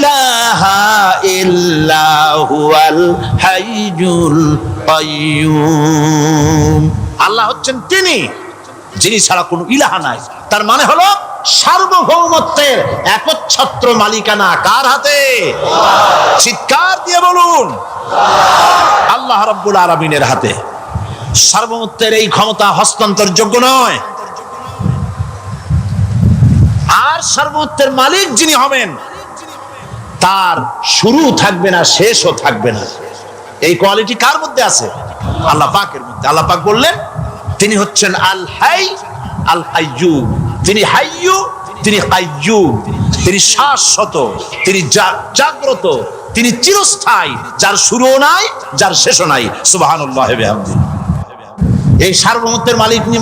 ইলাহা ইল্লা হুয়াল হাইয়ুল কাইয়্যুম। আল্লাহ হচ্ছেন তিনি যিনি ছাড়া কোনো ইলাহা নাই। তার মানে হলো সার্বভৌমত্বের একচ্ছত্র মালিকানা কার হাতে? চিৎকার দিয়ে বলুন, আল্লাহ রাব্বুল আলামিনের হাতে। সার্বভৌমত্বের এই ক্ষমতা হস্তান্তরযোগ্য নয়। আর সার্বভৌমত্বের মালিক যিনি হবেন তার শুরু থাকবে না, শেষও থাকবে না। এই কোয়ালিটি কার মধ্যে আছে? আল্লাহ পাকের মধ্যে। আল্লাহ পাক বললেন তিনি হচ্ছেন আল হাই আল কাইয়্যুম। তিনি হাইয়্যু, তিনি কাইয়্যুম। তিনি শাশ্বত, তিনি জাগ্রত, তিনি চিরস্থায়ী, যার শুরুও নাই, যার শেষও নাই। সুবহানাল্লাহি ওয়া বিহামদিহি। এই সার্বভৌমত্বের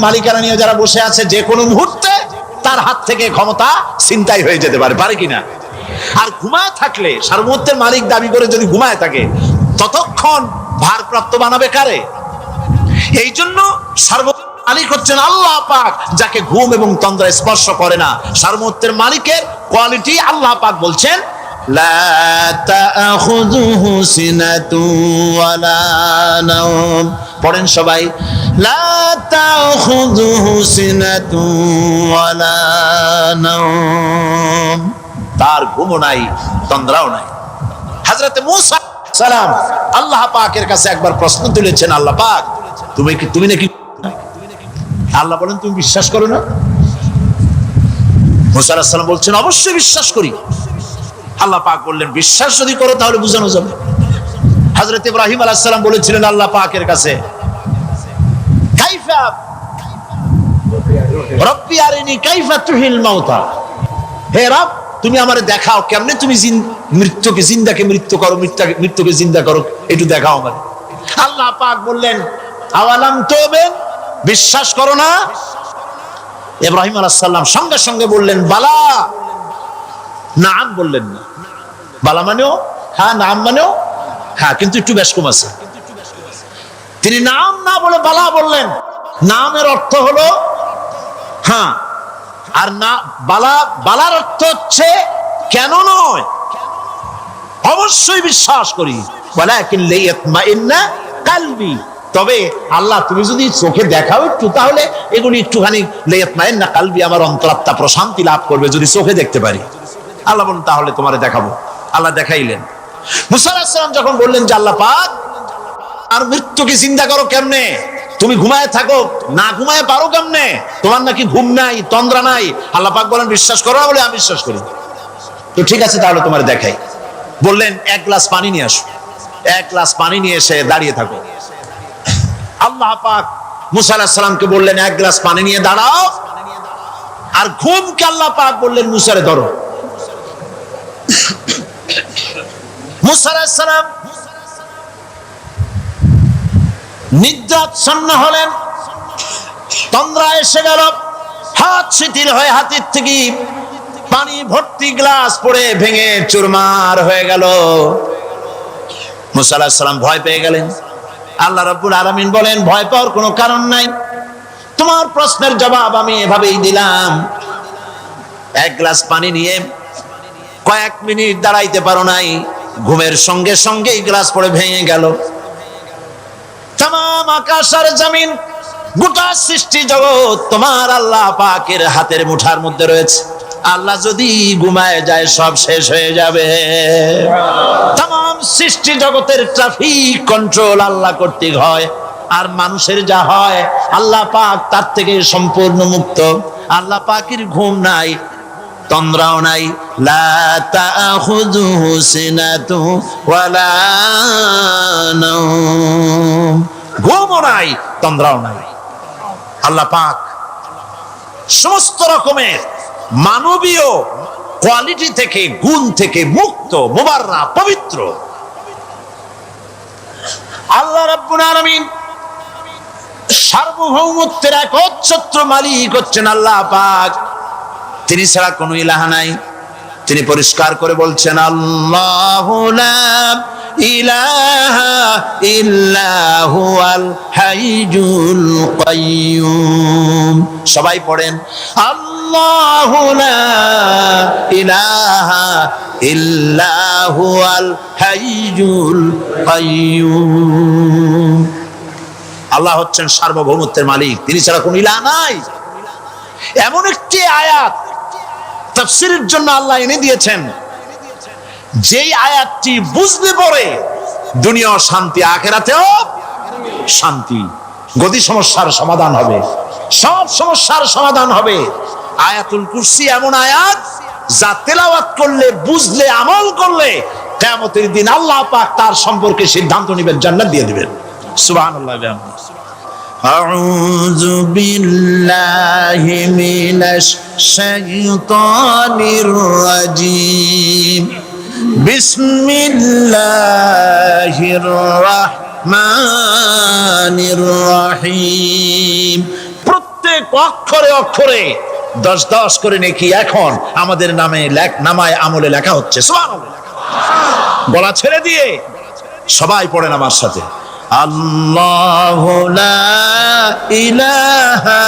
মালিকানা নিয়ে যারা বসে আছে, যে কোনো মুহূর্তে তার হাত থেকে ক্ষমতা ছিনতাই হয়ে যেতে পারে, পারে কিনা? আর ঘুমায় থাকলে, সার্বভৌমত্বের মালিক দাবি করে যদি ঘুমায় থাকে, ততক্ষণ ভারপ্রাপ্ত বানাবে কারে? এই জন্য সার্বভৌম মালিক হচ্ছেন আল্লাহ পাক, যাকে ঘুম এবং তন্দ্রা স্পর্শ করে না। সার্বভৌমত্বের মালিকের কোয়ালিটি আল্লাহ পাক বলছেন লা তাখুযুহু সিনাতুন ওয়ালা নাওম। পড়েন সবাই, লা তাখুযুহু সিনাতুন ওয়ালা নাওম। তার ঘুমও নাই, তন্দ্রাও নাই। হযরত মূসা সালাম আল্লাহ পাকের কাছে একবার প্রশ্ন তুলেছেন, আল্লাহ পাক তুমি নাকি? আল্লাহ বলেন তুমি বিশ্বাস করো না? মূসা আলাইহিস সালাম বলছেন অবশ্যই বিশ্বাস করি। আল্লাহ পাক বললেন বিশ্বাস যদি করো তাহলে বুঝানো যাবে। হযরত ইব্রাহিম আলাইহিস সালাম বলেছিলেন আল্লাহ পাকের কাছে, কাইফা রব্বি আরিনি কাইফা তুহিল মাউতা। হে রব, তুমি আমারে দেখাও কেমনে তুমি মৃত্যুকে জিন্দাকে মৃত্যু করো, মৃত্যুকে জিন্দা করো, একটু দেখাও আমারে। আল্লাহ পাক বললেন আওয়ালাম তুমিন, বিশ্বাস করো না? ইব্রাহিম আলাইহিস সালাম সঙ্গে সঙ্গে বললেন বালা। নাম বললেন না। বালা মানেও হ্যাঁ, নাম মানেও হ্যাঁ, কিন্তু একটু বেশ কম আছে। তিনি নাম না বলে বালা বললেন। নামের অর্থ হলো হ্যাঁ, আর না বালার অর্থ হচ্ছে কেন নয়, অবশ্যই বিশ্বাস করি। ওয়ালাকিন লিয়াতমাইন্না কলবি। তবে আল্লাহ তুমি যদি চোখে দেখাও একটু, তাহলে এগুলি একটুখানি লিয়াতমাইন্না কলবি, আমার অন্তরাত্মা প্রশান্তি লাভ করবে যদি চোখে দেখতে পারি। আল্লাহ বলেন তাহলে তোমারে দেখাবো। আল্লাহ দেখাইলেন। মূসা আলাইহিস সালাম যখন বললেন যে আল্লাহ পাক আর মৃত্যুকে চিন্তা করো কেমনে, তুমি ঘুমায় থাকো, না ঘুমায় পারো কেমনে, তোমার নাকি ঘুম নাই, তন্দ্রা নাই। আল্লাহ পাক বলেন বিশ্বাস করো না? বলে আমি বিশ্বাস করি। তো ঠিক আছে তাহলে তোমার দেখাই। বললেন এক গ্লাস পানি নিয়ে আসো। এক গ্লাস পানি নিয়ে এসে দাঁড়িয়ে থাকো। আল্লাহ পাক মূসা আলাইহিস সালামকে বললেন এক গ্লাস পানি নিয়ে দাঁড়াও। আর ঘুমকে আল্লাহ পাক বললেন মূসারে ধরো। মূসা আলাইহিস সালাম নিদ্রাচ্ছন্ন হলেন, তন্দ্রা এসে গেল, হাত শিথিল হয়ে হাতের থেকে পানি ভর্তি গ্লাস পড়ে ভেঙে চুরমার হয়ে গেল। মূসা আলাইহিস সালাম ভয় পেয়ে গেলেন। আল্লাহ রাব্বুল আলামিন বলেন ভয় পাওয়ার কোনো কারণ নাই, তোমার প্রশ্নের জবাব আমি এভাবেই দিলাম। এক গ্লাস পানি নিয়ে কয়েক মিনিট দাঁড়াইতে পারো নাই, ঘুমের সঙ্গে সঙ্গে গ্লাস পড়ে ভেঙে গেল। তামাম আকাশ আর জমিন, গোটা সৃষ্টি জগৎ তোমার আল্লাহ পাকের হাতের মুঠার মধ্যে রয়েছে। আল্লাহ যদি ঘুমায় যায় সব শেষ হয়ে যাবে। তামাম সৃষ্টি জগতের ট্রাফিক কন্ট্রোল আল্লাহ কর্তৃক হয়। আর মানুষের যা হয় আল্লাহ পাক তার থেকে সম্পূর্ণ মুক্ত। আল্লাহ পাকের ঘুম নাই, তন্দ্রাও নাই। লা তাখুযুহু সিনাতুন ওয়ালা নাওম। ঘুমও নাই, তন্দ্রাও নাই। আল্লাহ পাক সমস্ত রকমের মানবীয় কোয়ালিটি থেকে, গুণ থেকে মুক্ত, মুবাররা, পবিত্র। আল্লাহ রাব্বুল আলামিন সার্বভৌমত্বের একচ্ছত্র মালিক হচ্ছেন আল্লাহ পাক। তিনি ছাড়া কোনো ইলাহা নাই। তিনি পরিষ্কার করে বলছেন আল্লাহু লা ইলাহা ইল্লা হুয়াল হাইয়ুল কাইয়্যুম। সবাই পড়েন আল্লাহু লা ইলাহা ইল্লা হুয়াল হাইয়ুল কাইয়্যুম। আল্লাহ হচ্ছেন সার্বভৌমত্বের মালিক, তিনি ছাড়া কোনো ইলাহ নাই। এমন একটি আয়াত তাফসীরের জন্য আল্লাহ এনে দিয়েছেন, যেই আয়াতটি বুঝলে পরে দুনিয়া শান্তি, আখিরাতেও শান্তি। গতি সমস্যার সমাধান হবে, সব সমস্যার সমাধান হবে। আয়াতুল কুরসি এমন আয়াত যা তেলাওয়াত করলে, বুঝলে, আমল করলে কিয়ামতের দিন আল্লাহ পাক তার সম্পর্কে সিদ্ধান্ত নেবেন, জান্নাত দিয়ে দিবেন। সুবহানাল্লাহ। আউযু বিল্লাহি মিনাশ শাইতানির রাজীম। বিসমিল্লাহির রাহমানির রহিম। প্রত্যেক অক্ষরে অক্ষরে 10-10 করে নেকি এখন আমাদের নামায় আমলে লেখা হচ্ছে। সুবহানাল্লাহ। গলা ছেড়ে দিয়ে সবাই পড়েন আমার সাথে, আল্লাহু লা ইলাহা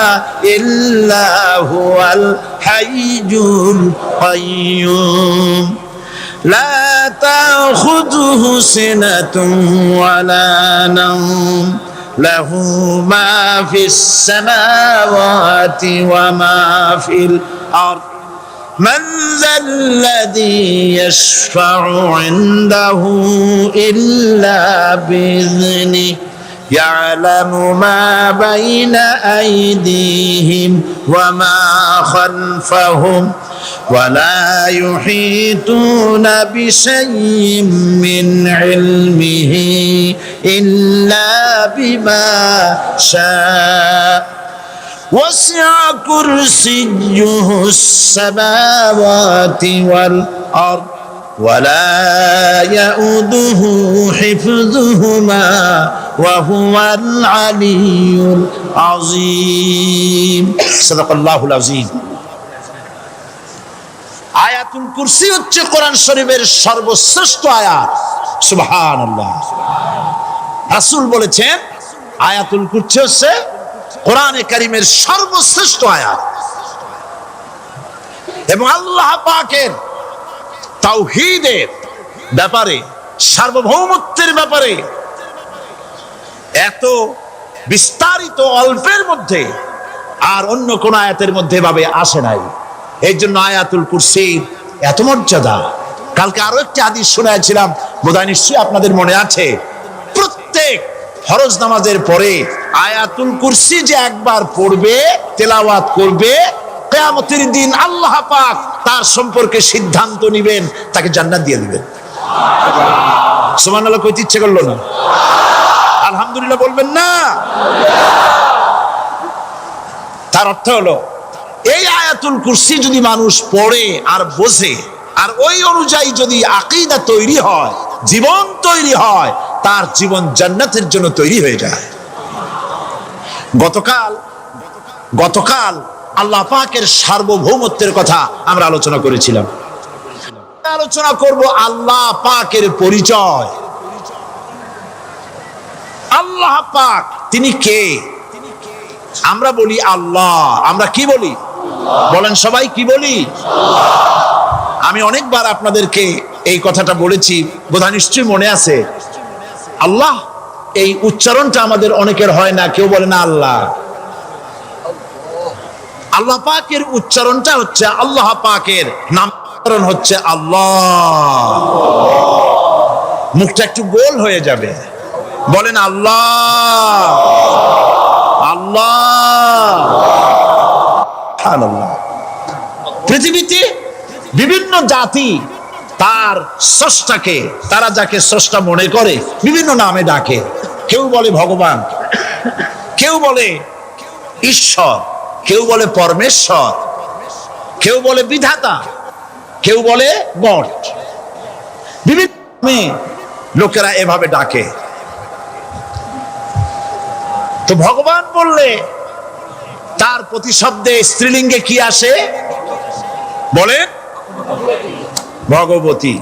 ইল্লা হুয়াল হাইয়ুল কাইয়্যুম লা তাখুযুহু সিনাতুন ওয়ালা নাওম লাহু মা ফিস সামাওয়াতি ওয়া মা ফিল আরদ من ذا الذي يشفع عنده إلا بإذنه يعلم ما بين أيديهم وما خلفهم ولا يحيطون بشيء من علمه إلا بما شاء وسع كرسيه السماوات والأرض ولا يؤوده حفظهما وهو العلي العظيم صدق الله العظيم। আয়াতুল কুরসি হচ্ছে কোরআন শরীফের সর্বশ্রেষ্ঠ আয়াত। সুবহানাল্লাহ। রাসূল বলেছেন আয়াতুল কুরসি হচ্ছে কোরআনে কারীমের সর্বশ্রেষ্ঠ আয়াত। এবং আল্লাহ পাকের তাওহীদের ব্যাপারে, সার্বভৌমত্বের ব্যাপারে এত বিস্তারিত অল্পের মধ্যে আর অন্য কোন আয়াতের মধ্যে ভাবে আসে নাই। এই জন্য আয়াতুল কুরসির এত মর্যাদা। কালকে আরো একটি হাদিস শোনাচ্ছিলাম, বোধহয় নিশ্চয়ই আপনাদের মনে আছে, প্রত্যেক ফরজ নামাজের পরে আয়াতুল কুরসি যে একবার পড়বে, তেলাওয়াত করবে, কিয়ামতের দিন আল্লাহ পাক তার সম্পর্কে সিদ্ধান্ত নেবেন, তাকে জান্নাত দিয়ে দিবেন। সুবহানাল্লাহ কইতে ইচ্ছে করলো না? আলহামদুলিল্লাহ বলবেন না? তার অর্থ হলো এই আয়াতুল কুরসি যদি মানুষ পড়ে আর বোঝে, আর ওই অনুযায়ী যদি আকীদা তৈরি হয়, জীবন তৈরি হয়, তার জীবন জান্নাতের জন্য তৈরি হয়ে যায়। গতকাল আল্লাহ পাকের সার্বভৌমত্বের কথা আমরা আলোচনা করেছিলাম। আলোচনা করব আল্লাহ পাকের পরিচয়। আল্লাহ পাক তিনি কে? আমরা বলি আল্লাহ। আমরা কি বলি? বলেন সবাই, কি বলি? আমি অনেকবার আপনাদেরকে এই কথাটা বলেছি, বোধহয় নিশ্চয়ই মনে আছে। আল্লাহ এই উচ্চারণটা আমাদের অনেকের হয় না, কেউ বলে না আল্লাহ। আল্লাহ পাকের উচ্চারণটা হচ্ছে, আল্লাহ পাকের নামকরণ হচ্ছে আল্লাহ। মুখটা একটু গোল হয়ে যাবে, বলেন আল্লাহ আল্লাহ। পৃথিবীতে বিভিন্ন জাতি তার স্রষ্টাকে, তারা যাকে স্রষ্টা মনে করে, বিভিন্ন নামে ডাকে। কেউ বলে ভগবান, কেউ বলে ঈশ্বর, কেউ বলে পরমেশ্বর, কেউ বলে বিধাতা, কেউ বলে গড। বিভিন্ন নামে লোকেরা এভাবে ডাকে। তো ভগবান বললে তার প্রতিশব্দে স্ত্রীলিঙ্গে কি আসে? বলেন ভগবতী।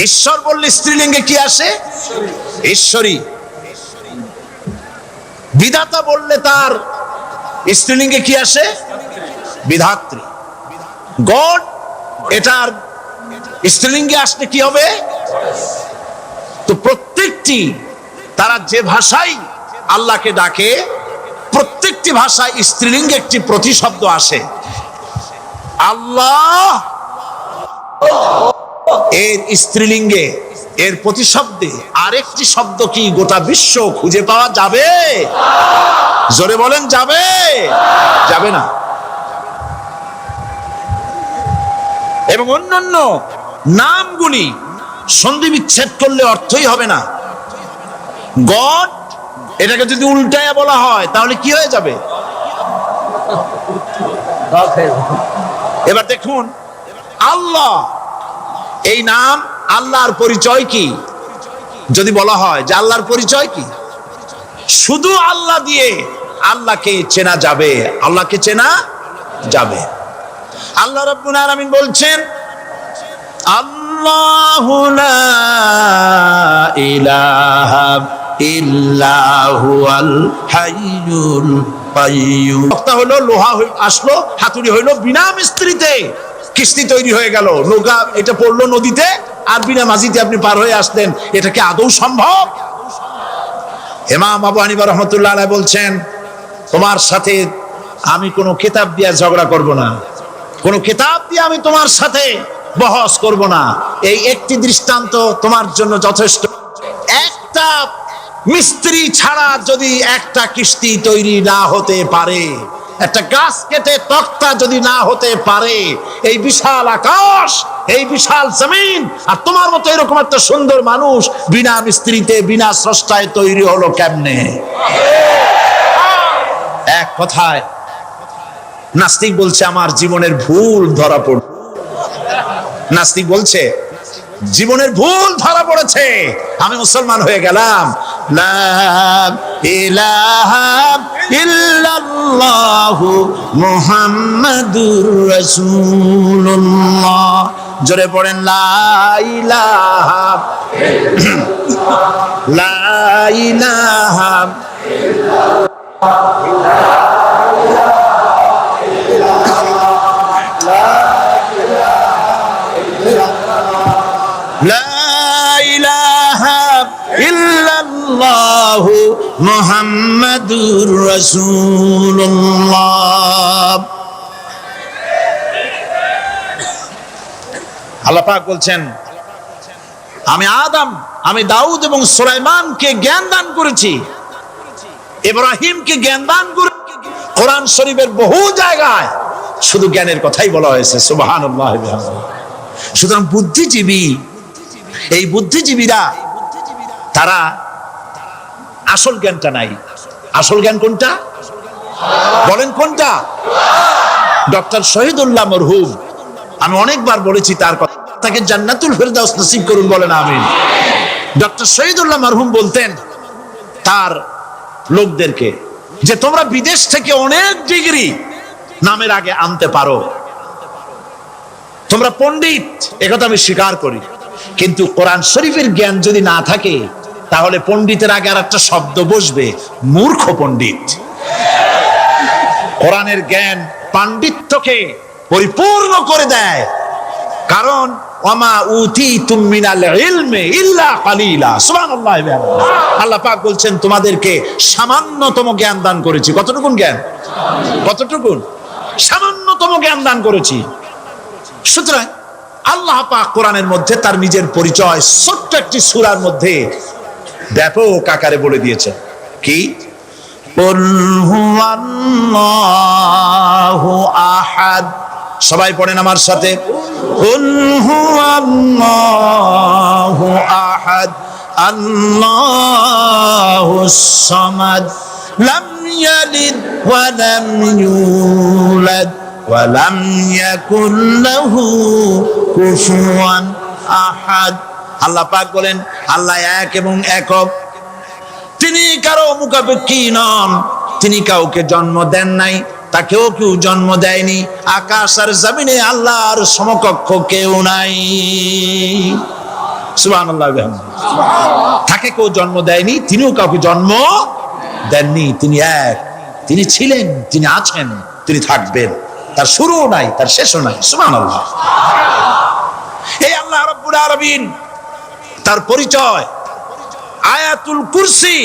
ঈশ্বর বললে স্ত্রীলিঙ্গে কি আসে? ঈশ্বরী। বিধাতা বললে তার স্ত্রীলিঙ্গে কি আসে? বিধাত্রী। গড, এটার স্ত্রীলিঙ্গে আসলে কি হবে? তো প্রত্যেকটি তারা যে ভাষায় আল্লাহকে ডাকে, প্রত্যেকটি ভাষায় স্ত্রীলিঙ্গে একটি প্রতিশব্দ আসে। আল্লাহ এর স্ত্রীলিঙ্গে, এর প্রতিশব্দে আরেকটি শব্দ কি গোটা বিশ্ব খুঁজে পাওয়া যাবে? জোরে বলেন, যাবে? যাবে না। এবং অন্যান্য নামগুলি সন্ধি বিচ্ছেদ করলে অর্থই হবে না। গড এটাকে যদি উল্টায়া বলা হয় তাহলে কি হয়ে যাবে? এবার দেখুন, আল্লাহ এই নাম, আল্লাহর পরিচয় কি? যদি বলা হয় যে আল্লাহর পরিচয় কি, শুধু আল্লাহ দিয়ে আল্লাহকে চেনা যাবে, আল্লাহকে চেনা যাবে। আল্লাহ রাব্বুল আলামিন বলছেন, আল্লাহু লা ইলাহা ইল্লা হুয়াল হাইয়ুল কাইয়্যুম। কথা হলো লোহা আসলো, হাতুড়ি হইলো বিনা মিস্ত্রিতে, কিস্তি তৈরি হয়ে গেল, নৌকা এটা পড়লো নদীতে, আর বিনা মাঝিতে আপনি পার হয়ে আসলেন। এটা কি আদৌ সম্ভব? ইমাম আবু হানিফা রাহমাতুল্লাহ আলাইহি বলছেন, তোমার সাথে আমি কোনো কিতাব দিয়ে ঝগড়া করব না, কোনো কিতাব দিয়ে আমি তোমার সাথে বহস করব না। এই একটি দৃষ্টান্ত তোমার জন্য যথেষ্ট। একটা মিস্ত্রি ছাড়া যদি একটা কিস্তি তৈরি না হতে পারে, একটা গাছ কেটে তক্তা যদি না হতে পারে, এই বিশাল আকাশ, এই বিশাল জমিন, আর তোমার মতো এরকম একটা সুন্দর মানুষ বিনা মিস্ত্রিতে, বিনা স্রষ্টায় তৈরি হলো কেমনে? এক কথায় নাস্তিক বলছে আমার জীবনের ভুল ধরা পড়ল। নাস্তিক বলছে জীবনের ভুল ধরা পড়েছে, আমি মুসলমান হয়ে গেলাম। লা ইলাহা ইল্লাল্লাহু মুহাম্মাদুর রাসূলুল্লাহ। জোরে পড়েন, লা ইলাহা লা ইলাহা ইল্লাল্লাহু মুহাম্মাদুর রাসূলুল্লাহ। আল্লাহ পাক বলছেন, আমি আদম, আমি দাউদ এবং সুলাইমানকে জ্ঞান দান করেছি, ইব্রাহিমকে জ্ঞান দান করেছি। কোরআন শরীফের বহু জায়গায় শুধু জ্ঞানের কথাই বলা হয়েছে। সুবহানাল্লাহ। সুতরাং বুদ্ধিজীবী, এই বুদ্ধিজীবীরা তারা আসল জ্ঞানটা নাই। আসল জ্ঞান কোনটা বলেন? কোনটা? ডক্টর শহীদুল্লাহ মরহুম, আমি অনেকবার বলেছি তার কথা, তাকে জান্নাতুল ফেরদাউস নসিব করুন, বলেন আমিন। ডক্টর শহীদুল্লাহ মরহুম বলতেন তার লোকদেরকে যে তোমরা বিদেশ থেকে অনেক ডিগ্রি নামের আগে আনতে পারো, তোমরা পণ্ডিত, একথা আমি স্বীকার করি, কিন্তু কোরআন শরীফের জ্ঞান যদি না থাকে তাহলে পণ্ডিতের আগে আর একটা শব্দ বসবে, মূর্খ পণ্ডিত। কোরআনের জ্ঞান পাণ্ডিত্যকে পরিপূর্ণ করে দেয়, কারণ ওয়ামা উতিতুম মিনাল ইলমি ইল্লা কালিলা। সুবহানাল্লাহ। আল্লাহ পাক বলছেন তোমাদেরকে সামান্যতম জ্ঞান দান করেছি। কতটুকুন জ্ঞান? কতটুকুন? সামান্যতম জ্ঞান দান করেছি। সুতরাং আল্লাহ পাক কোরআনের মধ্যে তার নিজের পরিচয় ছোট্ট একটি সূরার মধ্যে ব্যাপক আকারে বলে দিয়েছেন। কি? কুল হুয়াল্লাহু আহাদ। সবাই পড়েন আমার সাথে, কুল হুয়াল্লাহু আহাদ আল্লাহুস সামাদ লাম ইয়ালিদ ওয়া লাম ইউলাদ ওয়া লাম ইয়াকুল লাহু কুফুয়ান আহাদ। আল্লাহ পাক বলেন আল্লাহ এক এবং একক, তিনি কারো মুখাপেক্ষী নন, তিনি কাউকে জন্ম দেন নাই, তাকেও কেউ জন্ম দেয়নি। আকাশ আর জমিনে আল্লাহর সমকক্ষ কেউ নাই। সুবহানাল্লাহ। তাকে কেউ জন্ম দেয়নি, তিনিও কাউকে জন্ম দেননি। তিনি এক, তিনি ছিলেন, তিনি আছেন, তিনি থাকবেন। তার শুরুও নাই, তার শেষও নাই। সুবহানাল্লাহ। রাব্বুল আলামিন তার পরিচয় আয়াতুল কুরসি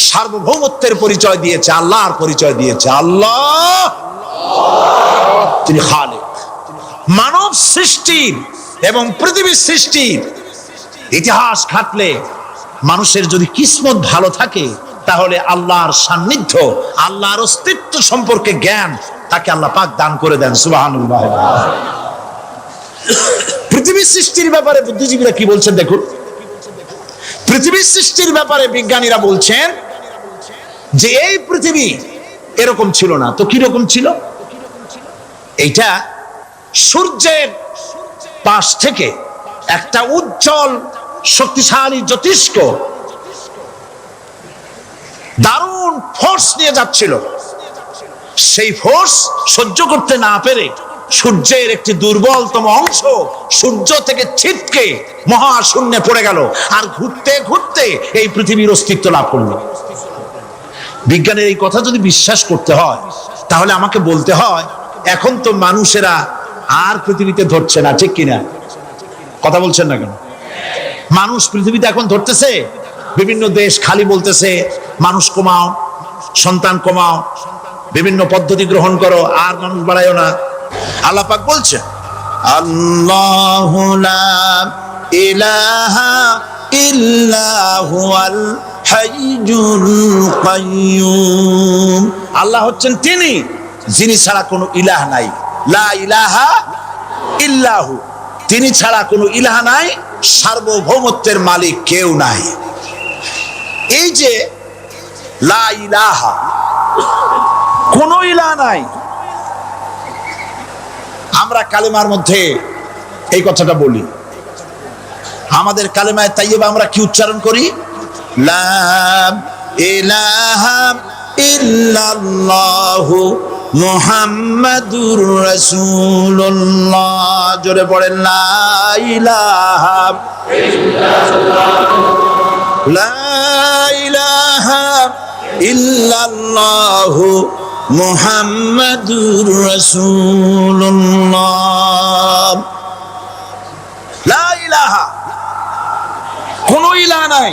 সার্বভৌমত্বের পরিচয় দিয়েছে, আল্লাহর পরিচয় দিয়েছে। আল্লাহ তিনি খালিক। মানব সৃষ্টির এবং পৃথিবীর সৃষ্টির ইতিহাস ঘাটলে মানুষের যদি কিসমত ভালো থাকে তাহলে আল্লাহর সান্নিধ্য, আল্লাহর অস্তিত্ব সম্পর্কে জ্ঞান তাকে আল্লাহ পাক দান করে দেন। সুবহানাল্লাহ। পৃথিবীর সৃষ্টির ব্যাপারে বুদ্ধিজীবীরা কি বলছেন দেখুন। পৃথিবীর সৃষ্টির ব্যাপারে বিজ্ঞানীরা বলছেন যে এই পৃথিবী এরকম ছিল না, তো কি রকম ছিল? এইটা সূর্যের পাশ থেকে একটা উজ্জ্বল শক্তিশালী জ্যোতিষ্ক দারুণ ফোর্স নিয়ে যাচ্ছিল। সেই ফোর্স সহ্য করতে না পেরে সূর্যের একটি দুর্বলতম অংশ সূর্য থেকে ছিটকে মহাশূন্যে পড়ে গেল, আর ঘুরতে ঘুরতে এই পৃথিবীর অস্তিত্ব লাভ করলো। বিজ্ঞানের এই কথা যদি বিশ্বাস করতে হয় তাহলে আমাকে বলতে হয় এখন তো মানুষেরা আর পৃথিবীতে ধরছে না, ঠিক কিনা? কথা বলছেন না কেন? মানুষ পৃথিবীতে এখন ধরতেছে, বিভিন্ন দেশ খালি বলতেছে মানুষ কমাও, সন্তান কমাও, বিভিন্ন পদ্ধতি গ্রহণ করো, আর মানুষ বাড়ায়ও না। আল্লাহ পাক বলছে আল্লাহু লা ইলাহা ইল্লা হুয়াল হাইয়ুল কাইয়্যুম। আল্লাহ হচ্ছেন তিনি যিনি ছাড়া কোনো ইলাহ নাই। লা ইলাহা ইল্লাহু, তিনি ছাড়া কোনো ইলাহ নাই, সার্বভৌমত্বের মালিক কেউ নাই। এই যে লা ইলাহা, কোনো ইলাহ নাই, আমরা কালেমার মধ্যে এই কথাটা বলি। আমাদের কালেমায়ে তাইয়্যিবা আমরা কি উচ্চারণ করি? লা ইলাহা ইল্লাল্লাহু মুহাম্মাদুর রাসূলুল্লাহ। জোরে পড়েন লা ইলাহা ইল্লাল্লাহু, লা ইলাহা ইল্লাল্লাহু মুহাম্মাদুর রাসূলুল্লাহ। লা ইলাহা, কোনো ইলাহ নাই।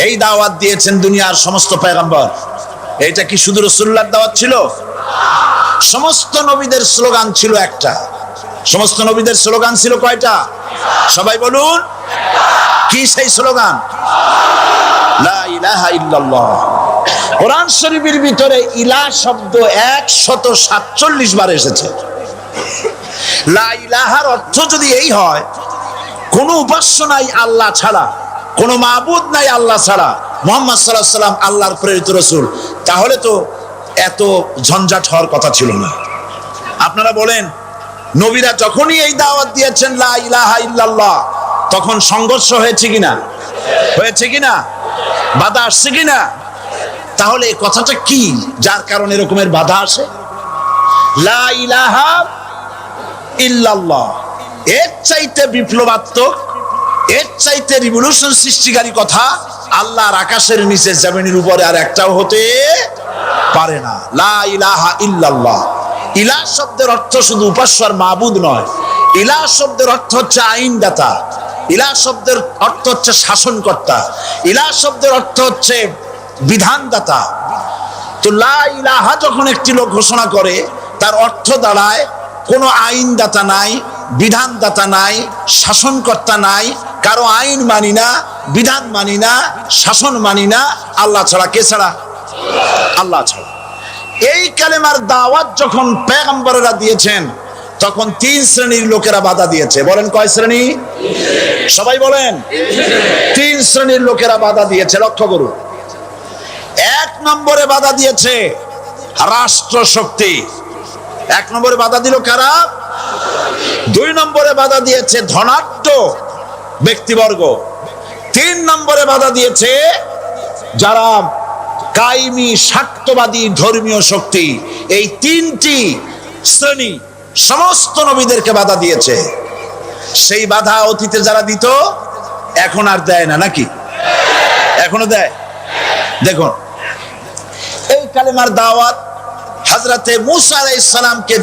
এই দাওয়াত দিয়েছেন দুনিয়ার সমস্ত পয়গম্বর। এটা কি শুধু রাসূলুল্লাহর দাওয়াত ছিল? সমস্ত নবীদের স্লোগান ছিল একটা। সমস্ত নবীদের স্লোগান ছিল কয়টা? সবাই বলুন, কি সেই স্লোগান? লা ইলাহা ইল্লাল্লাহ। কোরআন শরীফের ভিতরে ইলাহ শব্দ 147 বার এসেছে। লা ইলাহার অর্থ যদি এই হয় কোনো উপাস্য নাই আল্লাহ ছাড়া, কোনো মাবুদ নাই আল্লাহ ছাড়া, মুহাম্মদ সাল্লাল্লাহু আলাইহি ওয়াসাল্লাম আল্লাহর প্রেরিত রাসূল, তাহলে তো এত ঝঞ্ঝাট হওয়ার কথা ছিল না। আপনারা বলেন, নবীরা যখনই এই দাওয়াত দিয়েছেন লা ইলাহা ইল্লাল্লাহ, তখন সংঘর্ষ হয়েছে কিনা? হয়েছে কিনা? বাধা আসছে কিনা? তাহলে এই কথাটা কি যার কারণে এরকমের বাধা আসে? লা ইলাহা ইল্লাল্লাহ, এর চাইতে বিপ্লবাত্মক, এর চাইতে রিভলিউশন সৃষ্টিকারী কথা আল্লাহর আকাশের নিচে জমিনের উপরে আর একটাও হতে পারে না। লা ইলাহা ইল্লাল্লাহ। ইলাহ শব্দের অর্থ শুধু উপাস্য আর মাবুদ নয়। ইলাহ শব্দের অর্থ হচ্ছে আইনদাতা, ইলাহ শব্দের অর্থ হচ্ছে শাসনকর্তা, ইলাহ শব্দের অর্থ হচ্ছে বিধানদাতা। তো লা ইলাহা যখন একটি লোক ঘোষণা করে, তার অর্থ দাঁড়ায় কোনো আইনদাতা নাই, বিধানদাতা নাই, শাসনকর্তা নাই, কারো আইন মানি না, বিধান মানি না, শাসন মানি না, আল্লাহ ছাড়া। কে ছাড়া? আল্লাহ ছাড়া। এই কালেমার দাওয়াত যখন পয়গম্বরেরা দিয়েছেন, তখন 3 শ্রেণীর লোকেরা বাধা দিয়েছে। বলেন কয় শ্রেণী? সবাই বলেন। 3 শ্রেণীর লোকেরা বাধা দিয়েছে। লক্ষ্য করুন। 1 নম্বরে বাধা দিয়েছে রাষ্ট্র শক্তি। 1 নম্বরে বাধা দিল কারা? 2 নম্বরে বাধা দিয়েছে ধনাঢ্য ব্যক্তিবর্গ। 3 নম্বরে বাধা দিয়েছে যারা কায়েমি স্বার্থবাদী ধর্মীয় শক্তি। এই 3টি শ্রেণী সমস্ত নবীদেরকে বাধা দিয়েছে। সেই বাধা অতীতে যারা দিত এখন আর দেয় না, নাকি? এখনো দেয়। দেখুন, এই কালেমার দাওয়াত হযরতে মূসা আলাইহিস সালামকে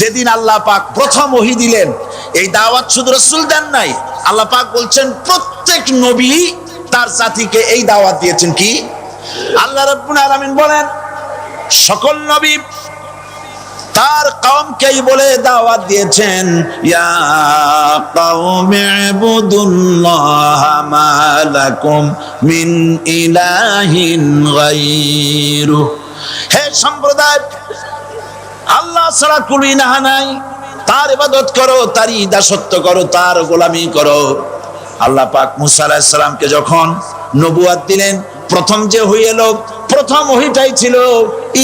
যেদিন আল্লাহ পাক প্রথম ওহী দিলেন, এই দাওয়াত শুধু রাসূল দেন নাই, আল্লাহ পাক বলছেন প্রত্যেক নবী তার জাতিকে এই দাওয়াত দিয়েছেন। কি? আল্লাহ রাব্বুল আলামিন বলেন সকল নবী তার কওমকেই বলে দাওয়াত দিয়েছেন, ইয়া কওমি ইবুদুল্লাহা মা লাকুম মিন ইলাহিন গায়রু। হে সম্প্রদায়, আল্লাহ ছাড়া কোনো ইলাহ নাই, তার ইবাদত করো, তারই দাসত্ব করো, তার গোলামি করো। আল্লাহ পাক মুসা আলাইহিস সালামকে যখন নবুয়ত দিলেন, প্রথম যে ওহী এলো, প্রথম ওহীটাই ছিল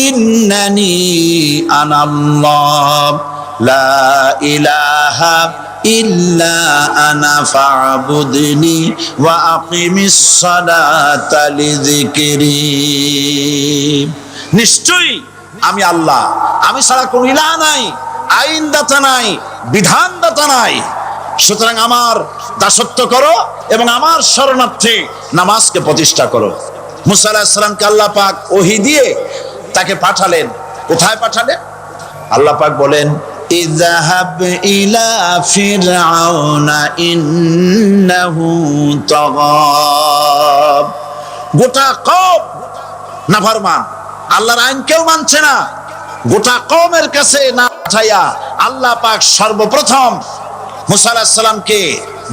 ইন্নানি আনাল্লাহ লা ইলাহা ইল্লা আনা ফা'বুদনি ওয়া আকিমিস সালাতা লিযিকরি। নিশ্চয়ই আমি আল্লাহ, আমি ছাড়া কোনো ইলাহ নাই, আইনদাতা নাই, বিধানদাতা নাই, সুতরাং আমার দাসত্ব করো এবং আমার শরণার্থে নামাজকে প্রতিষ্ঠা করো। মুসা আলাইহিস সালামকে আল্লাহ পাক ওহী দিয়ে তাকে পাঠালেন। কোথায় পাঠালেন? আল্লাহ পাক বলেন ইযহাব ইলা ফিরআউনা ইন্নাহু তাগা। গোটা কওম নাফরমান, আল্লাহর আইন কেউ মানছে না। গোটা কওমের কাছে না পাঠাইয়া আল্লাহ পাক সর্বপ্রথম মুসা আলাইহিস সালামকে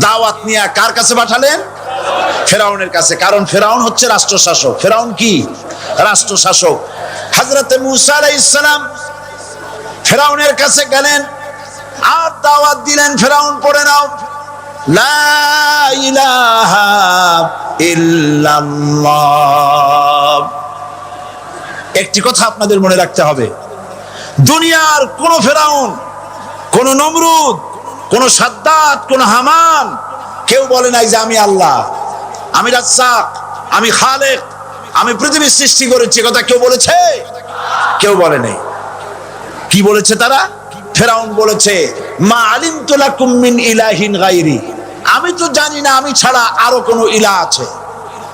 দাওয়াত নিয়ে কার কাছে পাঠালেন? ফেরাউনের কাছে। কারণ ফেরাউন হচ্ছে রাষ্ট্রশাসক। ফেরাউন কি? রাষ্ট্রশাসক। হযরতে মুসা আলাইহিস সালাম ফেরাউনের কাছে গেলেন আর দাওয়াত দিলেন, ফেরাউন পড়ে নাও লা ইলাহা ইল্লাল্লাহ। একটি কথা আপনাদের মনে রাখতে হবে, দুনিয়ার কোন ফেরাউন, কোন নমরুদ, কোন সাদ্দাত, কোন হামান কেউ বলে নাই যে আমি আল্লাহ, আমি রাজ্জাক, আমি খালেক, আমি পৃথিবীর সৃষ্টি করেছি। কথা কেউ বলেছে? কেউ বলে নাই। কি বলেছে তারা? ফেরাউন বলেছে মা আলিমতু লাকুম মিন ইলাহিন গায়রি, আমি তো জানি না আমি ছাড়া আরো কোনো ইলাহ আছে,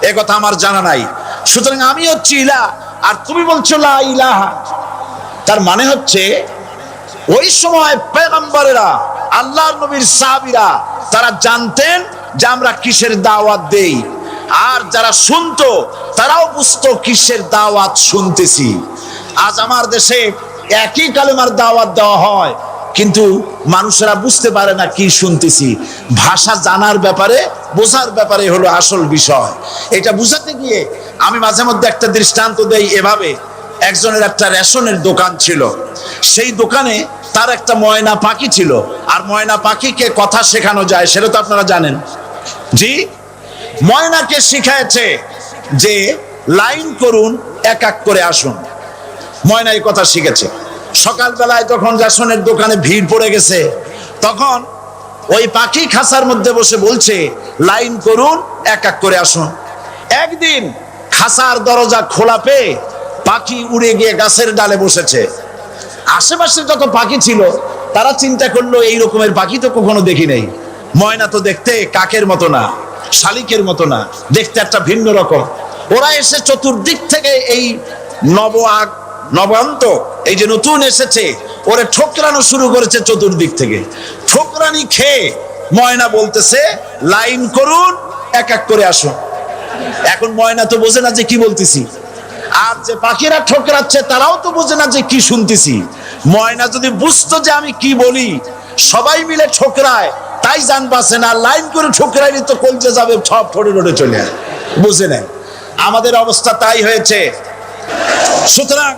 এ কথা আমার জানা নাই, সুতরাং আমি হচ্ছি ইলাহ আর তুমি বলছো লা ইলাহা। তার মানে হচ্ছে ওই সময় পয়গম্বরেরা, আল্লাহর নবীর সাহাবীরা তারা জানতেন যে আমরা কিসের দাওয়াত দেই, আর যারা শুনতো তারাও বুঝতো কিসের দাওয়াত শুনতেছি। আজ আমার দেশে একই কালেমার দাওয়াত দেওয়া হয়, কিন্তু মানুষেরা বুঝতে পারে না কি শুনতেছি। ভাষা জানার ব্যাপারে, বোঝার ব্যাপারে হলো আসল বিষয়। এটা বুঝাতে গিয়ে আমি মাঝে মধ্যে একটা দৃষ্টান্ত দেই এভাবে। একজনের একটা রেশনের দোকান ছিল, সেই দোকানে তার একটা ময়না পাখি ছিল। আর ময়না পাখিকে কথা শেখানো যায় সেটা তো আপনারা জানেন। জি, ময়নাকে শিখাইছে যে লাইন করুন, এক এক করে আসুন। ময়না এই কথা শিখেছে। সকালবেলায় যখন রেশনের দোকানে ভিড় পড়ে গেছে, তখন ওই পাখি খাঁচার মধ্যে বসে বলছে লাইন করুন, এক এক করে আসুন। একদিন খাঁচার দরজা খোলা পেয়ে পাখি উড়ে গিয়ে গাছের ডালে বসেছে। আশেপাশে যত পাখি ছিল তারা চিন্তা করলো এই রকমের পাখি তো কখনো দেখি নাই। ময়না তো দেখতে কাকের মতো না, শালিকের মতো না, দেখতে একটা ভিন্ন রকম। ওরা এসে চতুর্দিক থেকে এই নবান্ত, এই যে নতুন এসেছে, ওরে ঠোকরানো শুরু করেছে চতুর্দিক থেকে। ঠোকরানি খেয়ে ময়না বলতেছে লাইন করুন, এক এক করে আসুন। এখন ময়না তো বোঝে না যে কি বলতেছি, আর যে পাখিরা ঠোকরাচ্ছে তারাও তো বোঝে না যে কি শুনতেছি। ময়না যদি বুঝতো যে আমি কি বলি, সবাই মিলে ঠোকরায়, তাই জান বাঁচে না। লাইন করে ঠোকরাইলে তো কলজে যাবে, সব ঠোঁটে ঠোঁটে চলে আসে, বুঝে নেয়। আমাদের অবস্থা তাই হয়েছে। সুতরাং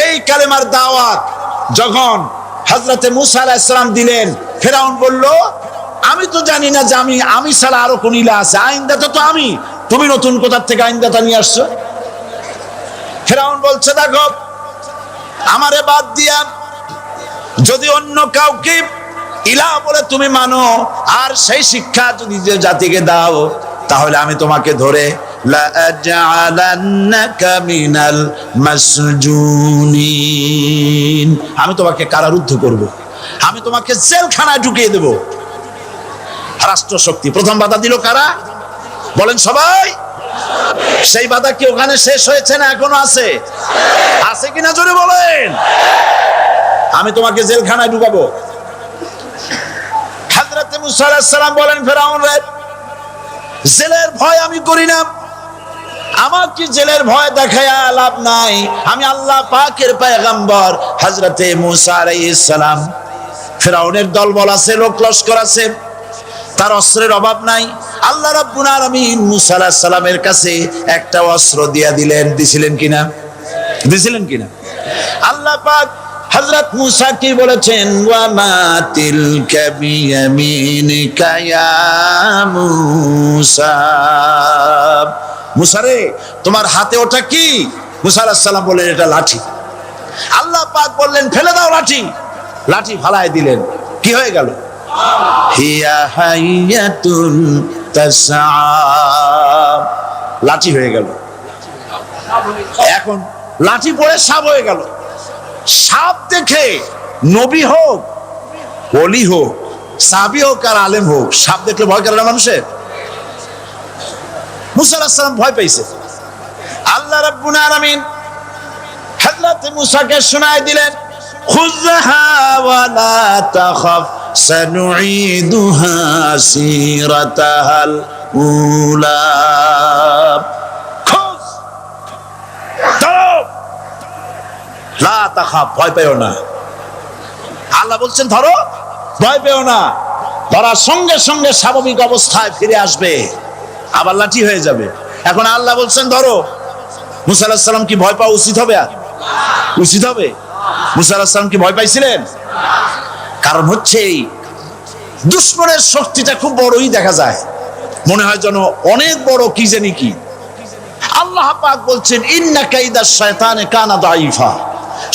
এই কালেমার দাওয়াত যখন হযরতে মুসা আলাইহিস সালাম দিলেন, ফেরাউন বলল আমি তো জানি না যে আমি ছাড়া আরো কোন ইলাহ আছে, আইনদাতা তো আমি, তুমি নতুন কোথা থেকে আইনদাতা নিয়ে আসছো? ফেরাউন বলছে দেখো, আমারে বাদ দিয়া যদি অন্য কাউকে ইলাহ বলে তুমি মানো আর সেই শিক্ষা যদি যে জাতিকে দাও, তাহলে আমি তোমাকে ধরে লাআজআলান্নাকা মিনাল মাসজুনিন, আমি তোমাকে কারারুদ্ধ করব, আমি তোমাকে জেলখানায় ঢুকিয়ে দেব। রাষ্ট্রশক্তি প্রথম বাধা দিল কারা? বলেন সবাই। সেই বাধা কি ওখানে শেষ হয়েছে না এখনো আছে? আছে কিনা জোরে বলেন। আমি তোমাকে জেলখানায় ঢুকাবো। মুসা আলাইহিস সালাম বলেন, ফেরাউন রে, জেলের ভয় আমি করি না, আমার কি জেলের ভয় দেখায়া লাভ নাই, আমি আল্লাহ পাকের পয়গম্বর হযরতে মুসা আলাইহিস সালাম। ফেরাউনের দলবল আছে, লোক লস্কর আছে, তার অস্ত্রের অভাব নাই। আল্লাহ রাব্বুল আলামিন মুসা আলাইহিস সালামের কাছে একটা অস্ত্র দিয়া দিলেন। দিছিলেন কিনা? আল্লাহ পাক হযরত মুসা কি বলেছেন, ওয়া মা তিলকা বিয়ামিনিকা ইয়া মুসা, মুসা রে তোমার হাতে ওটা কি? মুসা আলাইহিস সালাম বললেন, এটা লাঠি। আল্লাহ পাক বললেন, ফেলে দাও লাঠি। লাঠি ফালায় দিলেন, কি হয়ে গেল? হিয়া হাইয়াতুন তাসআ, লাঠি হয়ে গেল। এখন লাঠি পড়ে সাপ হয়ে গেল। সাপ দেখে নবী হোক, ওলি হোক, সাহাবী হোক আর আলেম হোক, সাপ দেখলে ভয় করে না মানুষের? মুসা আলাইহিস সালাম ভয় পাইছে। আল্লাহ রাব্বুল আলামিন হযরত মুসাকে শোনায় দিলেন, খুযহা ওয়া লা তাখাফ সানুঈদুহা সিরাতাহাল উলা, খোঁজ, ধরো, লা তাখাফ, ভয় পেও না। আল্লাহ বলছেন ধরো, ভয় পেও না। ধরার সঙ্গে সঙ্গে স্বাভাবিক অবস্থায় ফিরে আসবে, আবার লাঠি হয়ে যাবে। এখন আল্লাহ বলছেন ধরো। মুসা আলাইহিস সালাম কি ভয় পাওয়া উচিত হবে? উচিত হবে? মুসা আলাইহিস সালাম কি ভয় পাইছিলেন? কারণ হচ্ছে এই দুশমনের শক্তিটা খুব বড়ই দেখা যায়, মনে হয় যেন অনেক বড়, কি জানি কি। আল্লাহ পাক বলছেন, ইন্না কাইদাশ শায়তানে কানা দাঈফা,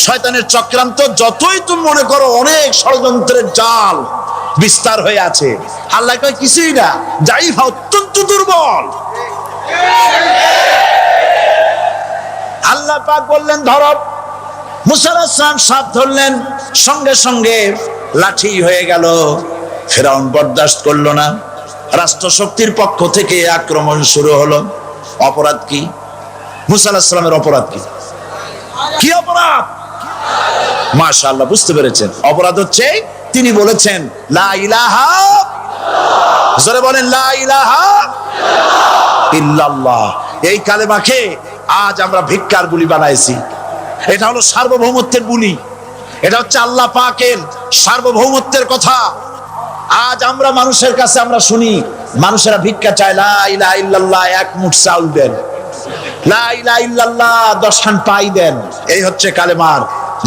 শয়তানের চক্রান্ত যতই তুমি মনে করো অনেক ষড়যন্ত্রের জাল বিস্তার হয়ে আছে, আল্লাহ কয় কিছুই না, দাঈফা, অত্যন্ত দুর্বল। আল্লাহ পাক বললেন ধরো। মুসা আলাইহিস সালাম সাপ ধরলেন, সঙ্গে সঙ্গে লাঠি হয়ে গেল। ফেরাউন বরদাস্ত করলো না, রাষ্ট্রশক্তির পক্ষ থেকে আক্রমণ শুরু হলো। অপরাধ কি? মুসা আলাইহিস সালামের অপরাধ কি? কি অপরাধ? মাশাআল্লাহ, বুঝতে পেরেছেন। অপরাধ হচ্ছে তিনি বলেছেন লা ইলাহা, জোরে বলেন লা ইলাহা ইল্লাল্লাহ। এই কালেমাকে আজ আমরা ভিক্ষার বুলি বানাইছি। এটা হলো সার্বভৌমত্বের বুলি, এটা হচ্ছে আল্লাহ পাকের সার্বভৌমত্বের কথা। আজ আমরা মানুষের কাছে আমরা শুনি, মানুষেরা ভিক্ষা চায়, লা ইলাহা ইল্লাল্লাহ, এক মুঠ চাউল দেন, লা ইলাহা ইল্লাল্লাহ 10 খান পাই দেন। এই হচ্ছে কালেমার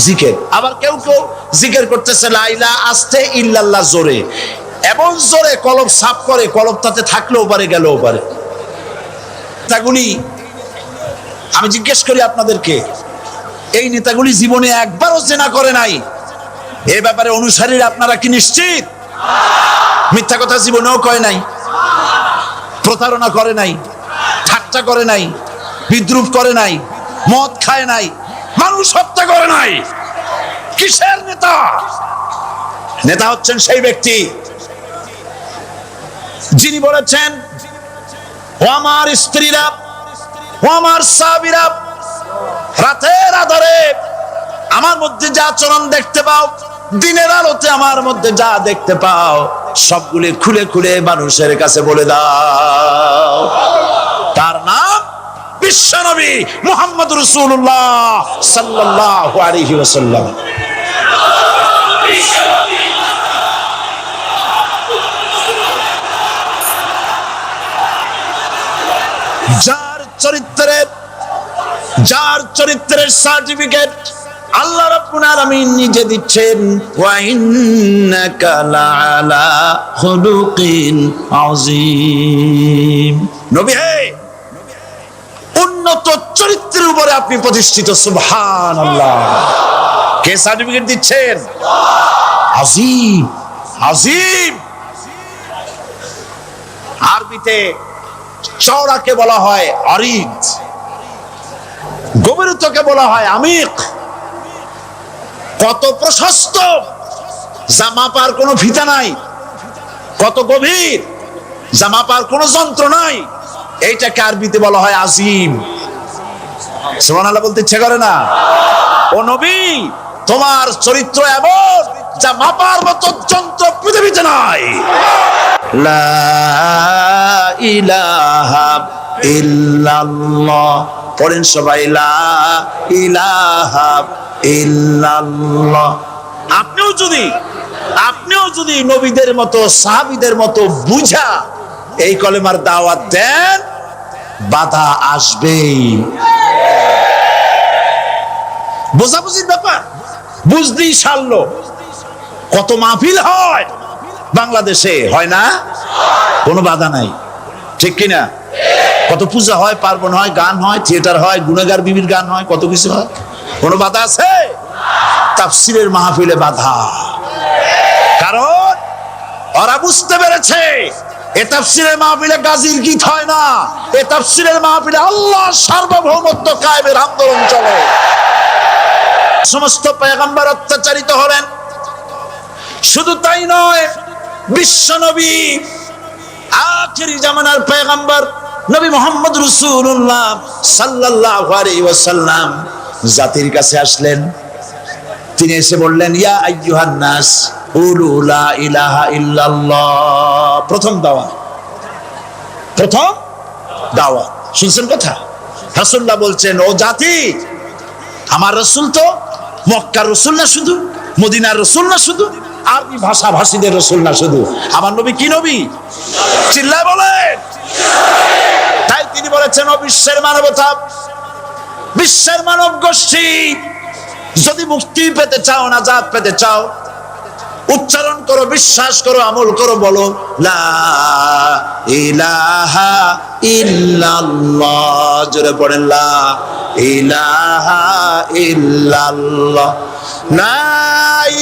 জিকির। আবার কেউ কেউ জিকির করতেছে লা ইলাহা আস্তে, ইল্লাল্লাহ জোরে, এমন জোরে কলব সাফ করে, কলব তাতে থাকলেও পারে, গেলেও পারে। নেতাগুলি, আমি জিজ্ঞেস করি আপনাদেরকে, এই নেতাগুলি জীবনে একবারও জেনা করে নাই? এই ব্যাপারে অনুসারীরা আপনারা কি নিশ্চিত? মিথ্যা কথা জীবনেও কয় নাই, প্রতারণা করে নাই, ঠাট্টা করে নাই, বিদ্রুপ করে নাই, মদ খায় নাই, মানুষ হত্যা করে নাই। কিসের নেতা? নেতা হচ্ছেন সেই ব্যক্তি যিনি বলেছেন, ও আমার স্ত্রীরা, ও আমার সাহাবীরা, রাতের আধারে আমার মধ্যে যা আচরণ দেখতে পাও, দিনের আলোতে আমার মধ্যে যা দেখতে পাও, সবগুলি খুলে খুলে মানুষের কাছে বলে দাও। তার নাম বিশ্বনবী মুহাম্মদ রাসূলুল্লাহ সাল্লাল্লাহু আলাইহি ওয়াসাল্লাম। যার চরিত্রের সার্টিফিকেট আল্লাহ রাব্বুল আলামিন নিজে দিচ্ছেন, ওয়া ইন্নাকা লাআলা খুলুকিন আযীম। নবী হে, উন্নত চরিত্রের উপরে আপনি প্রতিষ্ঠিত। সুবহানাল্লাহ। কে সার্টিফিকেট দিচ্ছেন? আযীম, আযীম। আরবিতে চওড়াকে বলা হয় আরিদ, গভীরতাকে বলা হয় আমিক। কত প্রশস্ত, যা মাপার কোনো ফিতা নাই, কত গভীর, যা মাপার কোনো যন্ত্র নাই, এইটাকে আরবিতে বলা হয় আজিম। সুবহানাল্লাহ বলতে ইচ্ছে করে না? ও নবী, তোমার চরিত্র এমন যা মাপার মতো যন্ত্র পৃথিবীতে নাই। লা ইলাহা ইল্লাল্লাহ। পড়েন সবাই, লা ইলাহা ইল্লাল্লাহ। আপনিও যদি নবীদের মতো সাহাবীদের মতো বুঝা এই কলেমার দাওয়াত দেন, বাধা আসবেই। বোঝাবুঝির ব্যাপার, বুঝতেই সারলো। কত মাহফিল হয় বাংলাদেশে, হয় না? কোনো বাধা নাই, ঠিক কিনা? কত পূজা হয়, পার্বণ হয়, গান হয়, থিয়েটার হয়, গুণাগার বিবির গান হয়, কত কিছু হয়। কোনো বাধা আছে? তাফসীরের মাহফিলে বাধা। কারণ ওরা বুঝতে পেরেছে এ তাফসীরের মাহফিলে গাজীর গীত হয় না, এ তাফসীরের মাহফিলে আল্লাহর সার্বভৌমত্ব কায়েমের আন্দোলন চলে। সমস্ত পয়গম্বর অত্যাচারিত হলেন, শুধু তাই নয়, বিশ্ব নবী আখিরি জামানার পয়গম্বর নবী মুহাম্মদ রাসূলুল্লাহ সাল্লাল্লাহু আলাইহি ওয়াসাল্লাম জাতির কাছে আসলেন। তিনি এসে বললেন, ইয়া আইয়ুহান নাস কুলু লা ইলাহা ইল্লাল্লাহ। প্রথম দাওয়াত শুনছেন কথা? রাসূলুল্লাহ বলছেন, ও জাতি, আমার রাসূল তো মক্কার রাসূল না শুধু, মদিনার রাসূল না শুধু, আরবি ভাষা ভাষীদের রাসূল না শুধু, আমার নবী কি নবী? চিল্লায় বলেন। তাই তিনি বলেছেন, ও বিশ্বের মানবতা, বিশ্বের মানব গোষ্ঠী, যদি মুক্তি পেতে চাও, নাজাত পেতে চাও, উচ্চারণ করো, বিশ্বাস করো, আমল করো, বলো লা ইলাহা ইল্লাল্লাহ। জোরে পড়েন, লা ইলাহা ইল্লাল্লাহ, লা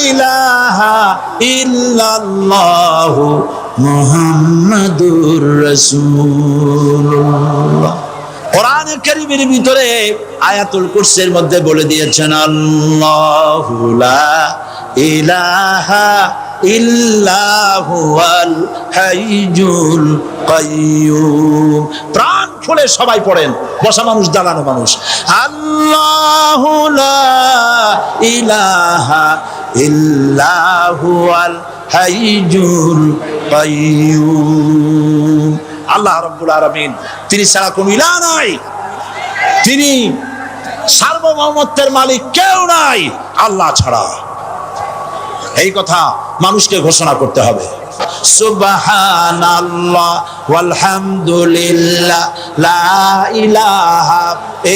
ইলাহা ইল্লাল্লাহু মুহাম্মাদুর রাসূলুল্লাহ। কোরআনে কারীমের ভিতরে আয়াতুল কুরসির মধ্যে বলে দিয়েছেন, আল্লাহু লা ইলাহা ইল্লা হুয়াল হাইয়ুল কাইয়্যুম। প্রাণ খুলে সবাই পড়েন, বসা মানুষ, দাঁড়ানো মানুষ। আল্লাহু লা ইলাহা ইল্লা হুয়াল হাইয়ুল কাইয়্যুম। আল্লাহ রাব্বুল আলামিন, তিনি ছাড়া কোনো ইলাহ নাই, তিনি সার্বভৌমত্বের মালিক, কেউ নাই আল্লাহ ছাড়া। এই কথা মানুষকে ঘোষণা করতে হবে। সুবহানাল্লাহ ওয়ালহামদুলিল্লাহ লা ইলাহা